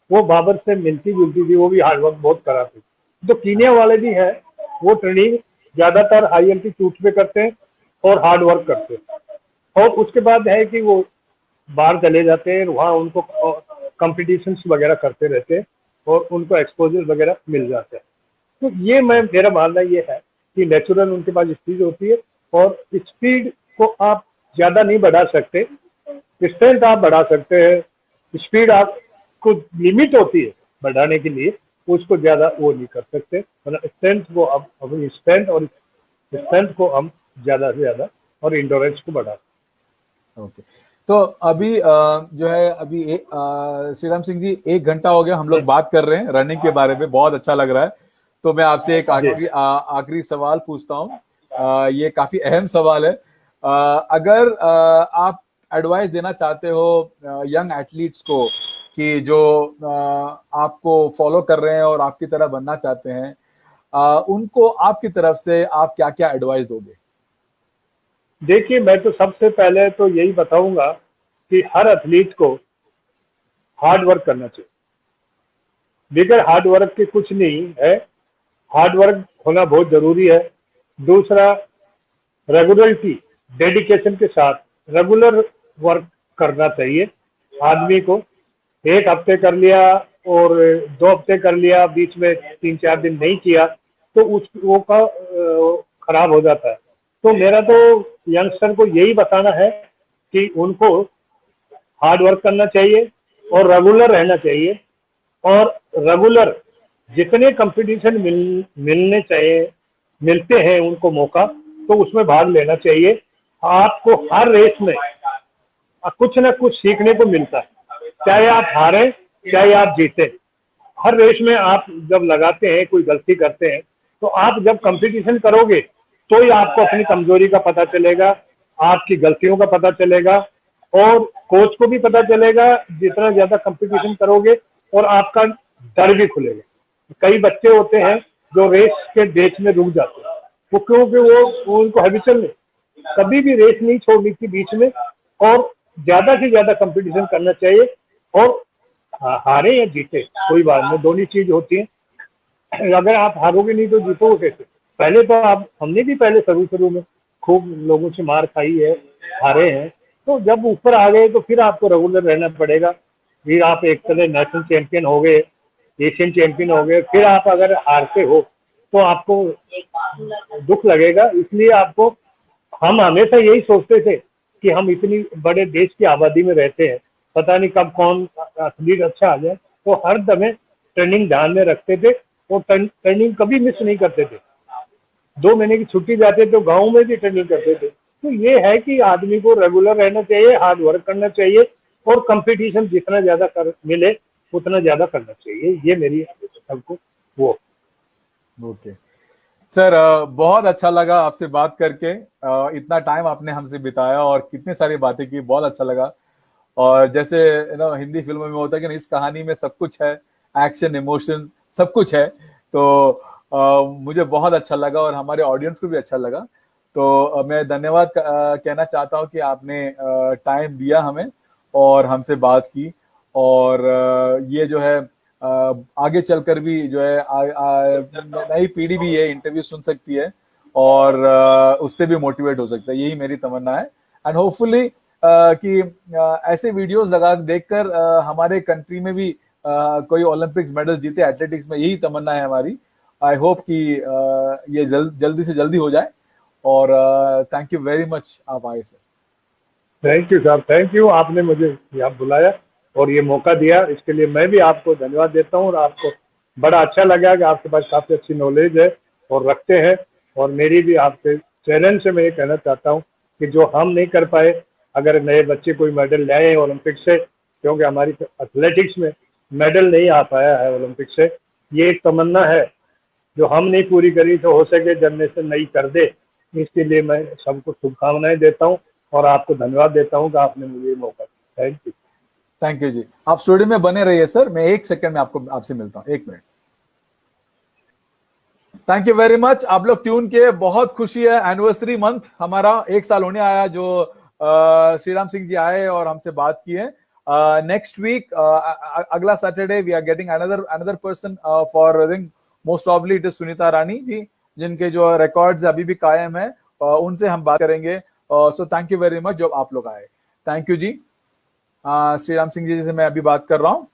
वो बाबर से मिलती जुलती थी, वो भी हार्ड वर्क बहुत कराते। जो कीनिया वाले भी हैं वो ट्रेनिंग ज्यादातर हाई एल्टीट्यूड पे करते हैं और हार्ड वर्क करते हैं, और उसके बाद है कि वो बाहर चले जाते हैं, वहाँ उनको कॉम्पिटिशन्स वगैरह करते रहते हैं और उनको एक्सपोजर वगैरह मिल जाता है। तो ये मेरा मानना ये है कि नेचुरल उनके पास स्पीड होती है, और स्पीड को आप ज़्यादा नहीं बढ़ा सकते, स्ट्रेंथ आप बढ़ा सकते हैं। स्पीड आपको लिमिट होती है बढ़ाने के लिए, उसको ज़्यादा वो नहीं कर सकते, मतलब स्ट्रेंथ को अब अपनी स्ट्रेंथ को हम ज़्यादा से ज़्यादा और इंडोरेंस को बढ़ा। ओके, तो अभी जो है अभी श्रीराम सिंह जी 1 घंटा हो गया हम लोग बात कर रहे हैं रनिंग के बारे में, बहुत अच्छा लग रहा है। तो मैं आपसे एक आखिरी सवाल पूछता हूँ, ये काफी अहम सवाल है। अगर आप एडवाइस देना चाहते हो यंग एथलीट्स को कि जो आपको फॉलो कर रहे हैं और आपकी तरह बनना चाहते हैं, उनको आपकी तरफ से आप क्या क्या एडवाइस दोगे? देखिए, मैं तो सबसे पहले तो यही बताऊंगा कि हर एथलीट को हार्ड वर्क करना चाहिए। बगैर हार्ड वर्क के कुछ नहीं है, हार्ड वर्क होना बहुत जरूरी है। दूसरा, रेगुलरिटी, डेडिकेशन के साथ रेगुलर वर्क करना चाहिए आदमी को। 1 हफ्ते कर लिया और 2 हफ्ते कर लिया, बीच में 3-4 दिन नहीं किया तो वो का खराब हो जाता है। तो मेरा तो यंगस्टर को यही बताना है कि उनको हार्ड वर्क करना चाहिए और रेगुलर रहना चाहिए, और रेगुलर जितने कंपटीशन मिलने चाहिए, मिलते हैं उनको मौका, तो उसमें भाग लेना चाहिए। आपको हर रेस में कुछ ना कुछ सीखने को मिलता है, चाहे आप हारें चाहे आप जीतें। हर रेस में आप जब लगाते हैं, कोई गलती करते हैं, तो आप जब कंपटीशन करोगे तो ही आपको अपनी कमजोरी का पता चलेगा, आपकी गलतियों का पता चलेगा, और कोच को भी पता चलेगा। जितना ज्यादा कंपटीशन करोगे और आपका डर भी खुलेगा। कई बच्चे होते हैं जो रेस के डेट में रुक जाते हैं, वो क्योंकि वो उनको हैबिचुअल नहीं, कभी भी रेस नहीं छोड़नी थी बीच में, और ज्यादा से ज्यादा कंपटीशन करना चाहिए। और हारे या जीते कोई बात नहीं, दोनों चीज होती है। अगर आप हारोगे नहीं तो जीतोगे कैसे? पहले तो हमने भी पहले शुरू में खूब लोगों से मार खाई है, हारे हैं, तो जब ऊपर आ गए तो फिर आपको रेगुलर रहना पड़ेगा। फिर आप एक तरह नेशनल चैंपियन हो गए, एशियन चैंपियन हो गए, फिर आप अगर हारते हो तो आपको दुख लगेगा। इसलिए आपको, हम हमेशा यही सोचते थे कि हम इतनी बड़े देश की आबादी में रहते हैं, पता नहीं कब कौन एथलीट अच्छा आ जाए, तो हर दमे ट्रेनिंग ध्यान में रखते थे और ट्रेनिंग कभी मिस नहीं करते थे। 2 महीने की छुट्टी जाते तो गाँव में भी ट्रेनिंग करते थे। तो ये है कि आदमी को रेगुलर रहना चाहिए, हार्ड वर्क करना चाहिए, और कंपटीशन जितना ज्यादा मिले उतना ज्यादा करना चाहिए। ये मेरी सबको वो। ओके सर, बहुत अच्छा लगा आपसे बात करके। इतना टाइम आपने हमसे बिताया और कितनी सारी बातें की, बहुत अच्छा लगा। और जैसे हिंदी फिल्मों में होता है कि इस कहानी में सब कुछ है, एक्शन, इमोशन, सब कुछ है। तो मुझे बहुत अच्छा लगा और हमारे ऑडियंस को भी अच्छा लगा। तो मैं धन्यवाद कहना चाहता हूँ कि आपने टाइम दिया हमें और हमसे बात की। और ये जो है आगे चलकर भी जो है नई पीढ़ी भी ये इंटरव्यू सुन सकती है और उससे भी मोटिवेट हो सकता है, यही मेरी तमन्ना है। एंड होपफुली कि ऐसे वीडियोस लगा देखकर हमारे कंट्री में भी कोई ओलंपिक्स मेडल जीते एथलेटिक्स में, यही तमन्ना है हमारी। आई होप कि ये जल्दी से जल्दी हो जाए। और थैंक यू वेरी मच, आप आए sir. Thank you sir, thank you, आपने मुझे यहाँ बुलाया और ये मौका दिया, इसके लिए मैं भी आपको धन्यवाद देता हूँ। और आपको बड़ा अच्छा लगा कि आपके पास काफ़ी अच्छी नॉलेज है और रखते हैं। और मेरी भी आपके चैनल से मैं ये कहना चाहता हूँ कि जो हम नहीं कर पाए, अगर नए बच्चे कोई मेडल ले आए ओलंपिक से, क्योंकि हमारी एथलेटिक्स में मेडल नहीं आ पाया है ओलंपिक से, ये एक तमन्ना है जो हम नहीं पूरी करी, तो हो सके जनरेशन नई कर दे। इसके लिए मैं सबको शुभकामनाएं देता हूँ और आपको धन्यवाद देता हूँ कि आपने मुझे ये मौका दिया। Thank you. थैंक यू जी, आप स्टूडियो में बने रहिए सर, मैं 1 सेकंड में आपसे मिलता हूँ, 1 minute. Thank you very much, आप लोग ट्यून किए, बहुत खुशी है। एनिवर्सरी मंथ हमारा 1 साल होने आया जो श्रीराम सिंह जी आए और हमसे बात की है। नेक्स्ट वीक अगला Saturday we are getting another person for I think most probably it is Sunita Rani ji, जिनके जो रिकॉर्ड्स अभी भी कायम है, उनसे हम बात करेंगे। So thank you very much जो आप लोग आए, थैंक यू जी। श्रीराम सिंह जी से मैं अभी बात कर रहा हूँ।